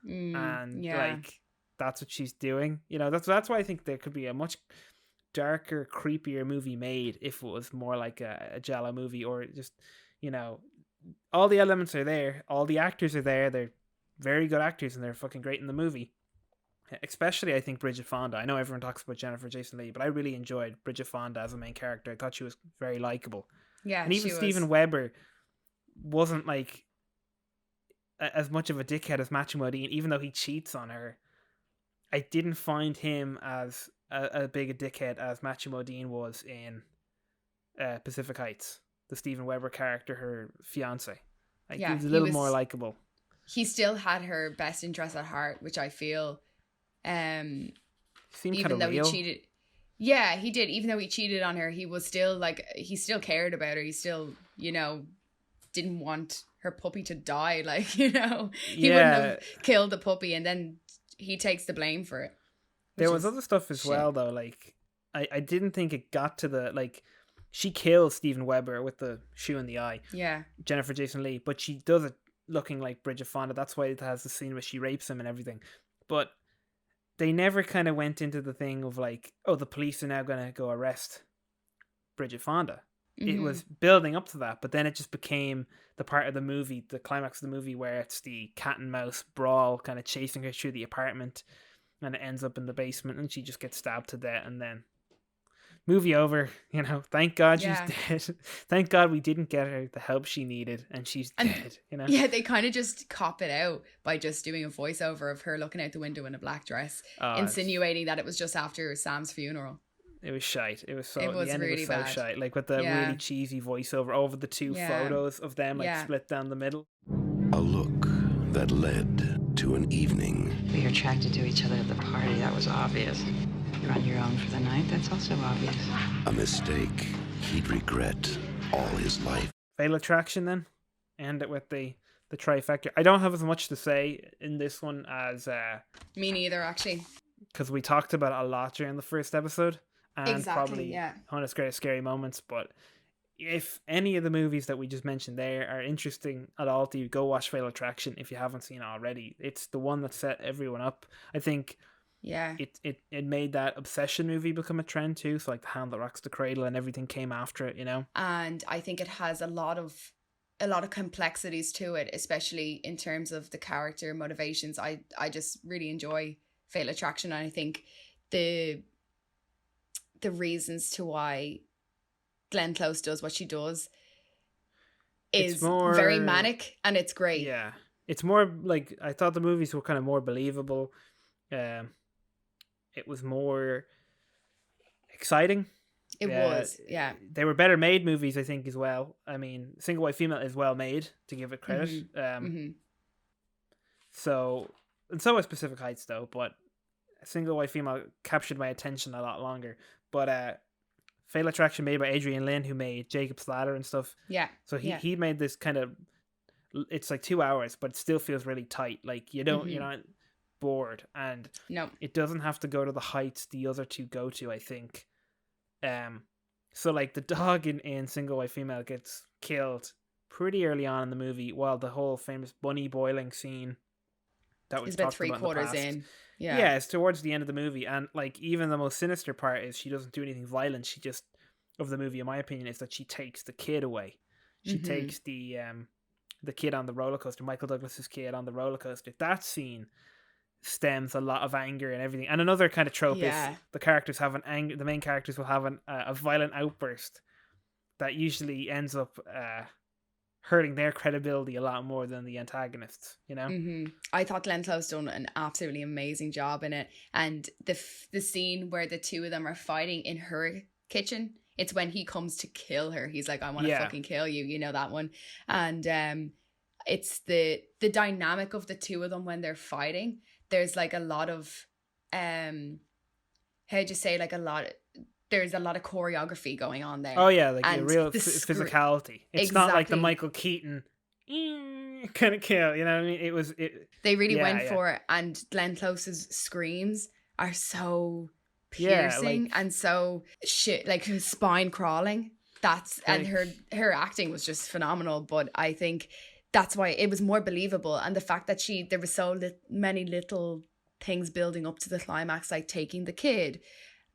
and like that's what she's doing. You know, that's why I think there could be a much darker, creepier movie made if it was more like a giallo movie, or just, you know, all the elements are there, all the actors are there, they're very good actors and they're fucking great in the movie. Especially, I think, Bridget Fonda. I know everyone talks about Jennifer Jason Leigh, but I really enjoyed Bridget Fonda as a main character. I thought she was very likable. Yeah, and even Steven Weber wasn't like as much of a dickhead as Matthew Modine, even though he cheats on her. I didn't find him as a big a dickhead as Matthew Modine was in Pacific Heights. The Steven Weber character, her fiance. Like, he was a little more likable. He still had her best interest at heart, which I feel, seemed even though real. he cheated. Yeah, he did. Even though he cheated on her, he was still like, he still cared about her. He still, you know, didn't want her puppy to die. Like, you know, he wouldn't have killed the puppy, and then he takes the blame for it. There was other stuff as well, though. Like, I didn't think it got to the, like, she kills Steven Weber with the shoe in the eye. Yeah. Jennifer Jason Leigh, but she does it looking like Bridget Fonda. That's why it has the scene where she rapes him and everything. But they never kind of went into the thing of like, oh, the police are now going to go arrest Bridget Fonda. It was building up to that, but then it just became the part of the movie, the climax of the movie, where it's the cat and mouse brawl kind of chasing her through the apartment, and it ends up in the basement and she just gets stabbed to death, and then movie over, you know, thank God she's dead. Thank God we didn't get her the help she needed and she's dead, you know? Yeah, they kind of just cop it out by just doing a voiceover of her looking out the window in a black dress, insinuating that it was just after Sam's funeral. It was shite. It was so, it was really so bad. shite. Like with the really cheesy voiceover over the two photos of them like split down the middle. A look that led to an evening. We were attracted to each other at the party. That was obvious. You're on your own for the night. That's also obvious. A mistake he'd regret all his life. Fatal Attraction then. End it with the trifecta. I don't have as much to say in this one as... Me neither, actually. Because we talked about it a lot during the first episode. And probably one of the greatest scary moments. But if any of the movies that we just mentioned there are interesting at all to you, go watch Fatal Attraction if you haven't seen it already. It's the one that set everyone up. I think it made that Obsession movie become a trend too. So like The Hand That Rocks the Cradle and everything came after it, you know. And I think it has a lot of complexities to it, especially in terms of the character motivations. I just really enjoy Fatal Attraction, and I think the reasons to why Glenn Close does what she does is very manic, and it's great. Yeah, it's more like, I thought the movies were kind of more believable. It was more exciting. It was, yeah. They were better made movies, I think, as well. I mean, Single White Female is well made, to give it credit. So is Pacific Heights, though, but Single White Female captured my attention a lot longer. But Fatal Attraction made by Adrian Lin, who made Jacob's Ladder and stuff. Yeah. So he made this kind of, it's like 2 hours, but it still feels really tight. Like you're not bored, and it doesn't have to go to the heights the other two go to, I think. So like the dog in Single White Female gets killed pretty early on in the movie, while the whole famous bunny boiling scene that was about 3/4 in. Yeah, it's towards the end of the movie, and like even the most sinister part is she doesn't do anything violent. She just, of the movie, in my opinion, is that she takes the kid away. She takes the kid on the roller coaster, Michael Douglas's kid on the roller coaster. That scene stems a lot of anger and everything. And another kind of trope is the characters have the main characters will have a violent outburst that usually ends up hurting their credibility a lot more than the antagonists, you know? I thought Glenn Close done an absolutely amazing job in it. And the scene where the two of them are fighting in her kitchen, it's when he comes to kill her. He's like, I want to fucking kill you, you know, that one. And it's the dynamic of the two of them when they're fighting. There's like a lot of how'd you say, like there's a lot of choreography going on there. Oh yeah, like a real physicality. It's not like the Michael Keaton kind of kill, you know what I mean? They really went for it, and Glenn Close's screams are so piercing and so like spine crawling. And her acting was just phenomenal, but I think that's why it was more believable. And the fact that there was so many little things building up to the climax, like taking the kid,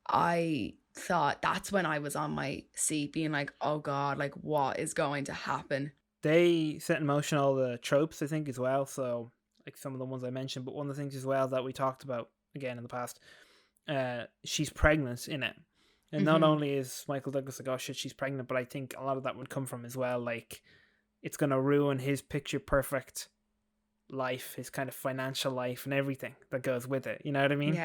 I thought that's when I was on my seat being like, oh God, like what is going to happen? They set in motion all the tropes, I think, as well. So like some of the ones I mentioned, but one of the things as well that we talked about again in the past, she's pregnant in it. And not only is Michael Douglas like, oh shit, she's pregnant, but I think a lot of that would come from as well, like it's going to ruin his picture perfect life, his kind of financial life and everything that goes with it. You know what I mean?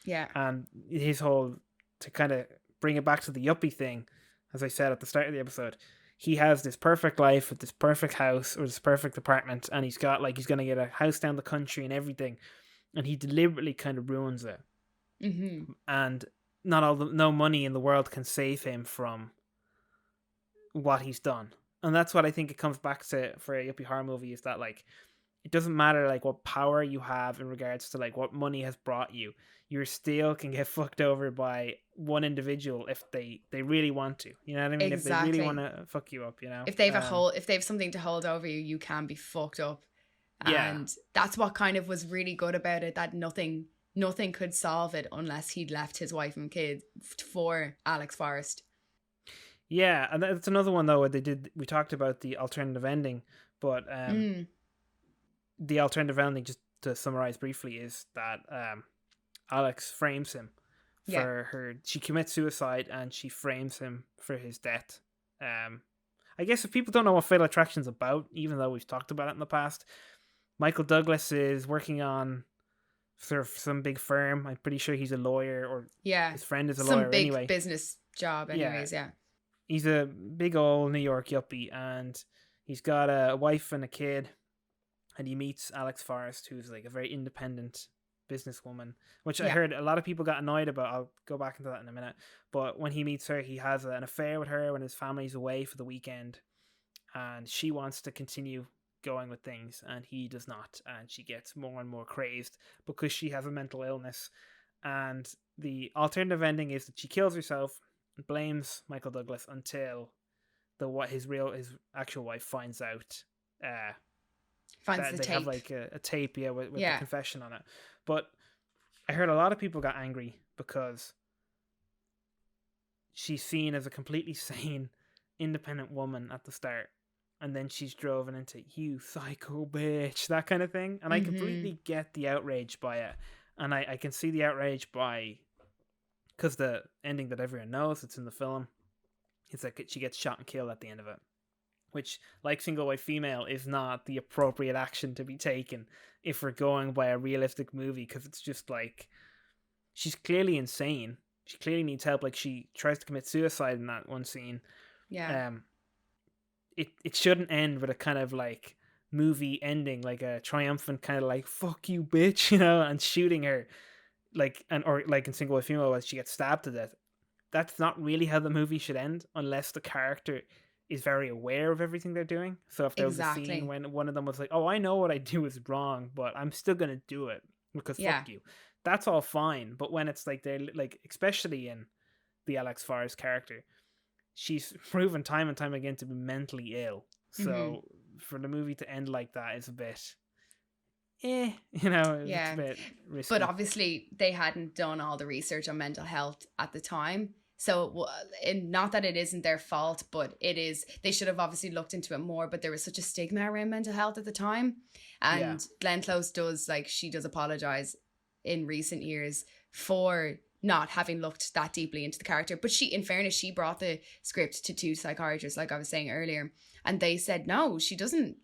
Yeah. And his whole, to kind of bring it back to the Yuppie thing, as I said at the start of the episode, he has this perfect life with this perfect house or this perfect apartment, and he's got like, he's going to get a house down the country and everything, and he deliberately kind of ruins it. And no money in the world can save him from what he's done. And that's what I think it comes back to for a Yuppie horror movie, is that like it doesn't matter like what power you have in regards to like what money has brought you. You still can get fucked over by one individual if they really want to. You know what I mean? Exactly. If they really want to fuck you up, you know. If they have if they have something to hold over you, you can be fucked up. Yeah. And that's what kind of was really good about it, that nothing could solve it unless he'd left his wife and kid for Alex Forrest. Yeah, and that's another one though where we talked about the alternative ending, but the alternative ending, just to summarize briefly, is that Alex frames him for her. She commits suicide and she frames him for his death. I guess if people don't know what Fatal Attraction's about, even though we've talked about it in the past, Michael Douglas is working on sort of some big firm. I'm pretty sure he's a lawyer, or his friend is a lawyer anyway. Some big business job anyways, yeah. He's a big old New York yuppie, and he's got a wife and a kid, and he meets Alex Forrest, who's like a very independent businesswoman, which I heard a lot of people got annoyed about. I'll go back into that in a minute. But when he meets her, he has an affair with her when his family's away for the weekend, and she wants to continue going with things and he does not, and she gets more and more crazed because she has a mental illness. And the alternative ending is that she kills herself and blames Michael Douglas until his actual wife finds out. Finds the they tape. have like a tape, with the confession on it. But I heard a lot of people got angry because she's seen as a completely sane, independent woman at the start, and then she's driven into "you psycho bitch," that kind of thing. And I completely get the outrage by it, and I can see the outrage because the ending that everyone knows, it's in the film, it's like she gets shot and killed at the end of it, which, like Single White Female, is not the appropriate action to be taken if we're going by a realistic movie, because it's just like, she's clearly insane. She clearly needs help. Like, she tries to commit suicide in that one scene. Yeah. It shouldn't end with a kind of like movie ending, like a triumphant kind of like "fuck you, bitch," and shooting her, or like in Single White Female, where she gets stabbed to death. That's not really how the movie should end, unless the character is very aware of everything they're doing. So if there was a scene when one of them was like, "Oh, I know what I do is wrong, but I'm still gonna do it because fuck you," that's all fine. But when it's like they're like, especially in the Alex Forrest character, she's proven time and time again to be mentally ill. So for the movie to end like that is a bit, it's a bit risky. But obviously they hadn't done all the research on mental health at the time. So not that it isn't their fault, but it is, they should have obviously looked into it more, but there was such a stigma around mental health at the time. And Glenn Close she does apologize in recent years for not having looked that deeply into the character. But in fairness, she brought the script to two psychiatrists, like I was saying earlier, and they said, no, she doesn't.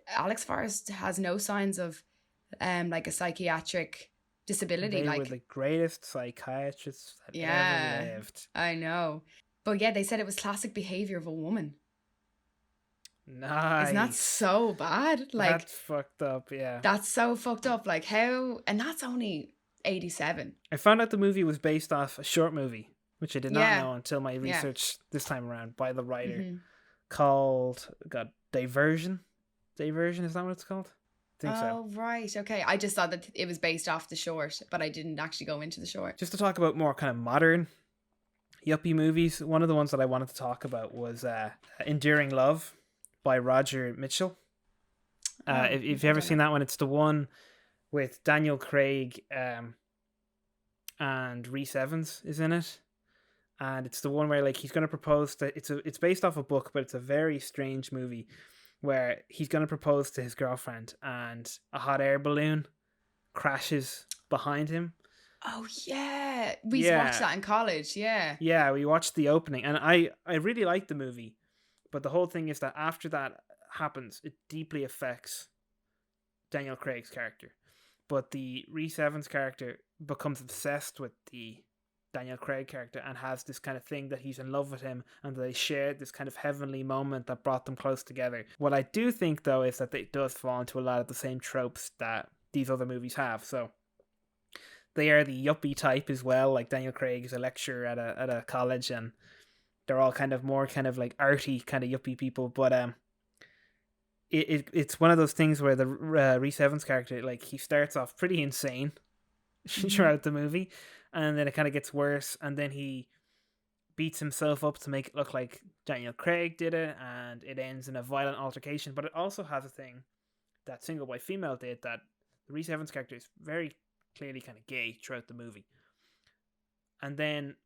Alex Forrest has no signs of like a psychiatric disability. They were the greatest psychiatrists that ever lived. I know. But they said it was classic behavior of a woman. Nice. Isn't that so bad? Like, that's fucked up, yeah. That's so fucked up. Like, how? And that's only 87. I found out the movie was based off a short movie, which I did not know until my research this time around, by the writer, called Diversion. Diversion, is that what it's called? I think so. Oh, right. Okay. I just thought that it was based off the short, but I didn't actually go into the short. Just to talk about more kind of modern yuppie movies, one of the ones that I wanted to talk about was Enduring Love by Roger Mitchell. If you've ever seen that one, it's the one with Daniel Craig and Rhys Evans is in it. And it's the one where like he's going to propose to, it's based off a book, but it's a very strange movie where he's going to propose to his girlfriend and a hot air balloon crashes behind him. Oh yeah, we watched that in college. Yeah, we watched the opening, and I really liked the movie, but the whole thing is that after that happens, it deeply affects Daniel Craig's character, but the Rhys Evans character becomes obsessed with the Daniel Craig character and has this kind of thing that he's in love with him and they shared this kind of heavenly moment that brought them close together. What I do think though is that it does fall into a lot of the same tropes that these other movies have. So they are the yuppie type as well. Like Daniel Craig is a lecturer at a college, and they're all kind of more kind of like arty kind of yuppie people. But it's one of those things where the Rhys Evans character, like, he starts off pretty insane throughout the movie, and then it kind of gets worse, and then he beats himself up to make it look like Daniel Craig did it, and it ends in a violent altercation. But it also has a thing that Single White Female did, that the Rhys Evans character is very clearly kind of gay throughout the movie. And then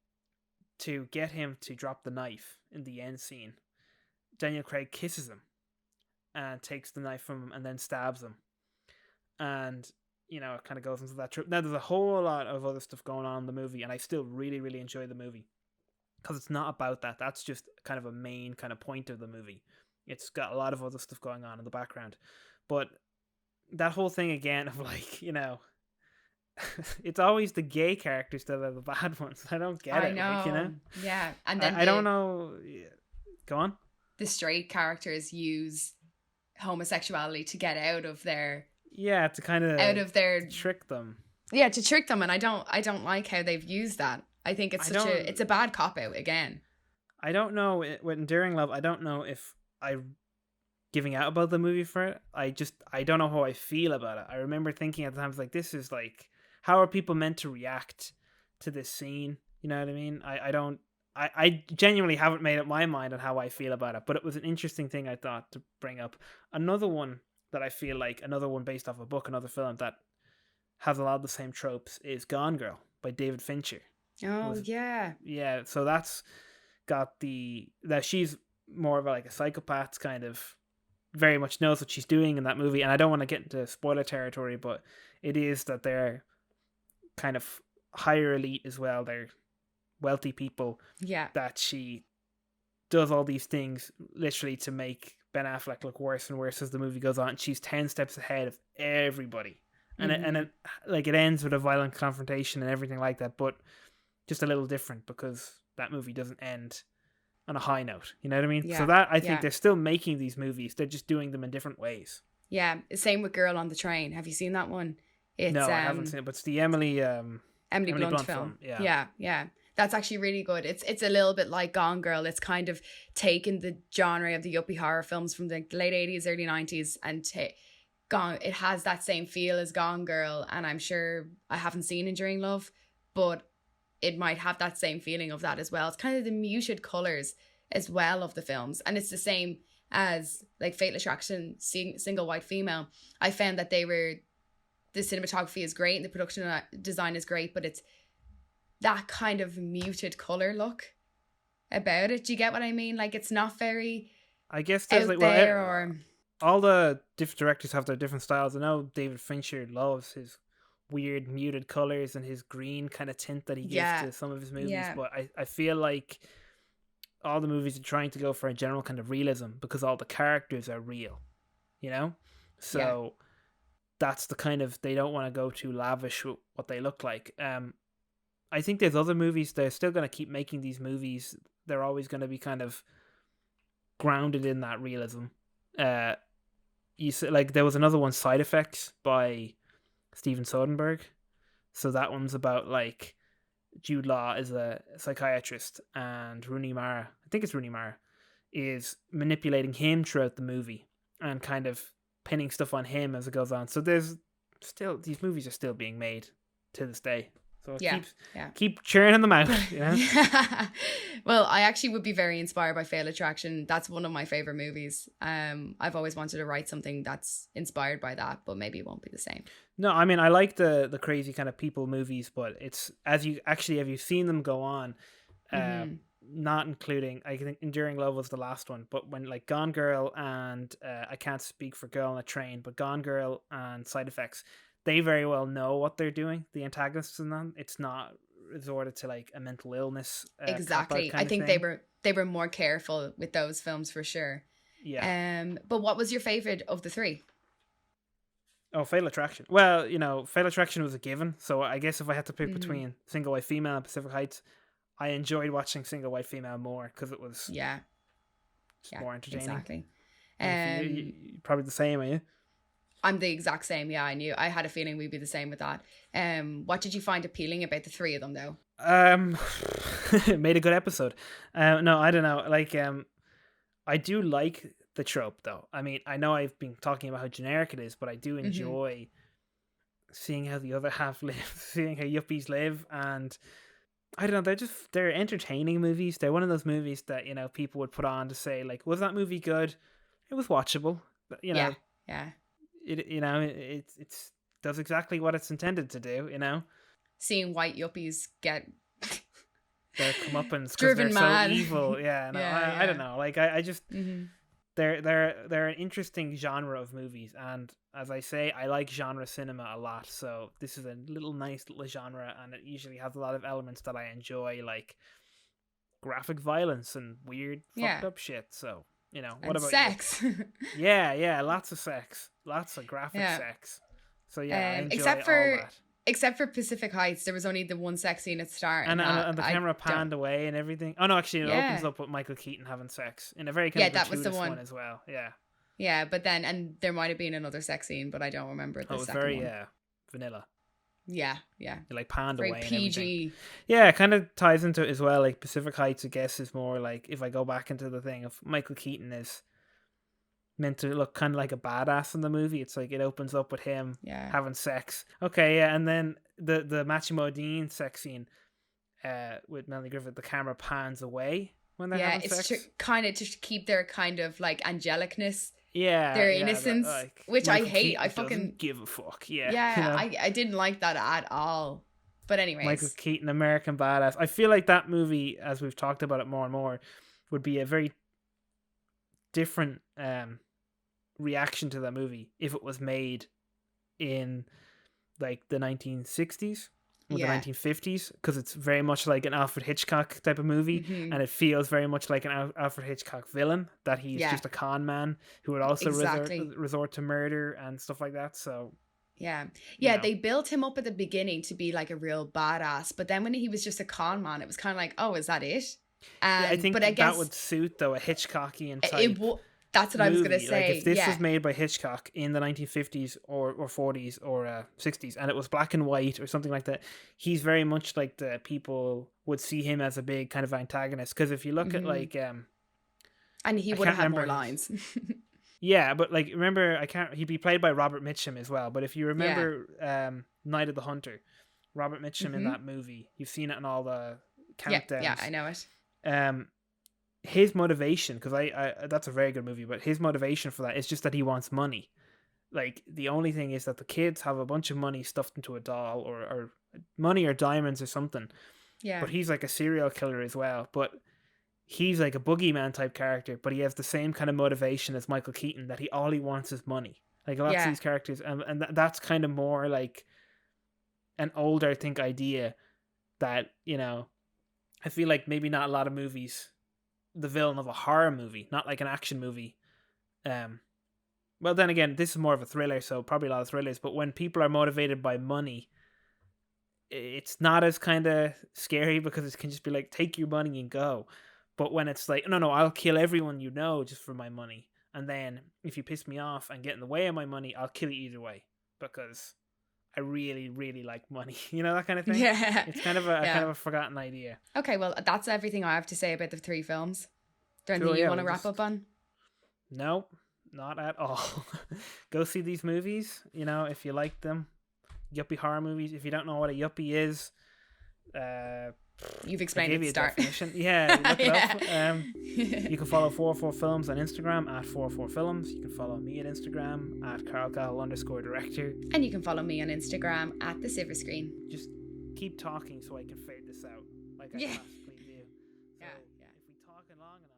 to get him to drop the knife in the end scene, Daniel Craig kisses him and takes the knife from him and then stabs him. And, you know, it kind of goes into that trope. Now, there's a whole lot of other stuff going on in the movie, and I still really, really enjoy the movie. Because it's not about that. That's just kind of a main kind of point of the movie. It's got a lot of other stuff going on in the background. But that whole thing again of, like, you know, it's always the gay characters that are the bad ones. I don't get it. I know. Like, you know? Yeah. And then I don't know. Go on. The straight characters use homosexuality to get out of their to kind of trick them. Yeah, to trick them, and I don't like how they've used that. I think it's it's a bad cop out again. I don't know with Enduring Love. I don't know if I'm giving out about the movie for it. I don't know how I feel about it. I remember thinking at the time, like, this is like, how are people meant to react to this scene? You know what I mean? I genuinely haven't made up my mind on how I feel about it, but it was an interesting thing I thought to bring up. Another one that I feel like, another one based off a book, another film that has a lot of the same tropes, is Gone Girl by David Fincher. Oh, yeah. Yeah, so that's got that she's more of like a psychopath, kind of very much knows what she's doing in that movie. And I don't want to get into spoiler territory, but it is that they're kind of higher elite as well. They're wealthy people. Yeah. That she does all these things literally to make Ben Affleck look worse and worse as the movie goes on. And she's 10 steps ahead of everybody. And it ends with a violent confrontation and everything like that, but just a little different because that movie doesn't end on a high note. You know what I mean? Yeah. So that I think they're still making these movies. They're just doing them in different ways. Yeah. Same with Girl on the Train. Have you seen that one? No, I haven't seen it, but it's the Emily Blunt film. Yeah. That's actually really good. It's a little bit like Gone Girl. It's kind of taken the genre of the yuppie horror films from the late 80s, early 90s and it has that same feel as Gone Girl, and I'm sure I haven't seen Enduring Love, but it might have that same feeling of that as well. It's kind of the muted colours as well of the films, and it's the same as like Fatal Attraction, Single White Female. I found that the cinematography is great and the production design is great, but it's that kind of muted colour look about it. Do you get what I mean? Like, it's not very I guess there's out there or... All the different directors have their different styles. I know David Fincher loves his weird muted colors and his green kind of tint that he gives to some of his movies. But I feel like all the movies are trying to go for a general kind of realism because all the characters are real, you know? So that's the kind of, they don't want to go too lavish with what they look like. I think there's other movies, they're still going to keep making these movies. They're always going to be kind of grounded in that realism. Like there was another one, Side Effects by Steven Soderbergh. So that one's about like Jude Law is a psychiatrist and Rooney Mara, I think it's Rooney Mara, is manipulating him throughout the movie and kind of pinning stuff on him as it goes on. So there's still, these movies are still being made to this day. So keep churning them out. You know? Well, I actually would be very inspired by Fatal Attraction. That's one of my favorite movies. I've always wanted to write something that's inspired by that, but maybe it won't be the same. No, I mean, I like the crazy kind of people movies, but it's, have you seen them go on? Not including, I think Enduring Love was the last one, but when like Gone Girl and I can't speak for Girl on a Train, but Gone Girl and Side Effects, they very well know what they're doing, the antagonists in them. It's not resorted to like a mental illness. Exactly. I think they were more careful with those films for sure. Yeah. But what was your favorite of the three? Oh, Fatal Attraction. Well, you know, Fatal Attraction was a given. So I guess if I had to pick between Single White Female and Pacific Heights, I enjoyed watching Single White Female more because it was more entertaining. Exactly. Probably the same, are you? I'm the exact same. Yeah, I had a feeling we'd be the same with that. What did you find appealing about the three of them though? Made a good episode. No, I don't know. Like, I do like the trope though. I mean, I know I've been talking about how generic it is, but I do enjoy seeing how the other half lives, seeing how yuppies live, and I don't know, they're entertaining movies. They're one of those movies that, you know, people would put on to say, like, was that movie good? It was watchable. But, you know, it's does exactly what it's intended to do, you know. Seeing white yuppies get their comeuppance because driven they're mad. so evil. Yeah, no, I don't know. Like, I just they're an interesting genre of movies, and as I say, I like genre cinema a lot. So this is a nice little genre, and it usually has a lot of elements that I enjoy, like graphic violence and weird fucked up shit. So, you know, what about sex? Yeah, lots of sex, lots of graphic sex. So yeah, I enjoy all that. Except for Pacific Heights, there was only the one sex scene at the start. And the camera panned away and everything. Oh no, actually it opens up with Michael Keaton having sex in a very kind of that was the one as well. Yeah. Yeah, but then, and there might have been another sex scene, but I don't remember the it was second very, one. vanilla. Yeah. It, like, panned very away and PG. everything. Yeah, it kind of ties into it as well. Like, Pacific Heights, I guess, is more like, if I go back into the thing of Michael Keaton is meant to look kind of like a badass in the movie. It's like, it opens up with him having sex. Okay, yeah, and then the Matthew Modine sex scene with Melanie Griffith, the camera pans away when they're having sex. Yeah, it's to keep their kind of, like, angelicness. Yeah, their innocence, like, which Michael I hate. Keaton I fucking doesn't give a fuck. Yeah, you know? I I didn't like that at all. But anyways, Michael Keaton, American Badass. I feel like that movie, as we've talked about it more and more, would be a very different reaction to that movie if it was made in like the 1960s or the 1950s, because it's very much like an Alfred Hitchcock type of movie, and it feels very much like an Alfred Hitchcock villain, that he's just a con man who would also resort to murder and stuff like that. So they built him up at the beginning to be like a real badass, but then when he was just a con man, it was kind of like, oh, is that it? I think but I guess that would suit though a Hitchcockian type. That's what movie. I was going to say. Like, if this was made by Hitchcock in the 1950s or 40s or 60s, and it was black and white or something like that, he's very much like the people would see him as a big kind of antagonist. Because if you look at like, and he would have had more lines. Yeah, but like, remember, he'd be played by Robert Mitchum as well. But if you remember Night of the Hunter, Robert Mitchum in that movie, you've seen it in all the countdowns. Yeah, I know it. His motivation, because I that's a very good movie, but his motivation for that is just that he wants money. Like, the only thing is that the kids have a bunch of money stuffed into a doll, or money or diamonds or something. Yeah. But he's like a serial killer as well. But he's like a boogeyman type character, but he has the same kind of motivation as Michael Keaton, that all he wants is money. Like, lots of these characters, and that's kind of more like an older, I think, idea that, you know, I feel like maybe not a lot of movies, the villain of a horror movie, not like an action movie. Well, then again, this is more of a thriller, so probably a lot of thrillers, but when people are motivated by money, it's not as kind of scary, because it can just be like, take your money and go. But when it's like, no, I'll kill everyone you know just for my money, and then if you piss me off and get in the way of my money, I'll kill you either way, because I really, really like money. You know, that kind of thing? Yeah. It's kind of a forgotten idea. Okay, well, that's everything I have to say about the three films. Is there anything you want to wrap up on? No, not at all. Go see these movies, you know, if you like them. Yuppie horror movies. If you don't know what a yuppie is, you've explained at the start. Yeah, look it up. You can follow 404 Films on Instagram at 404 Films. You can follow me at Instagram at @KarlGal_director. And you can follow me on Instagram at the Silver Screen. Just keep talking so I can fade this out, like I possibly do. So if we talk long enough.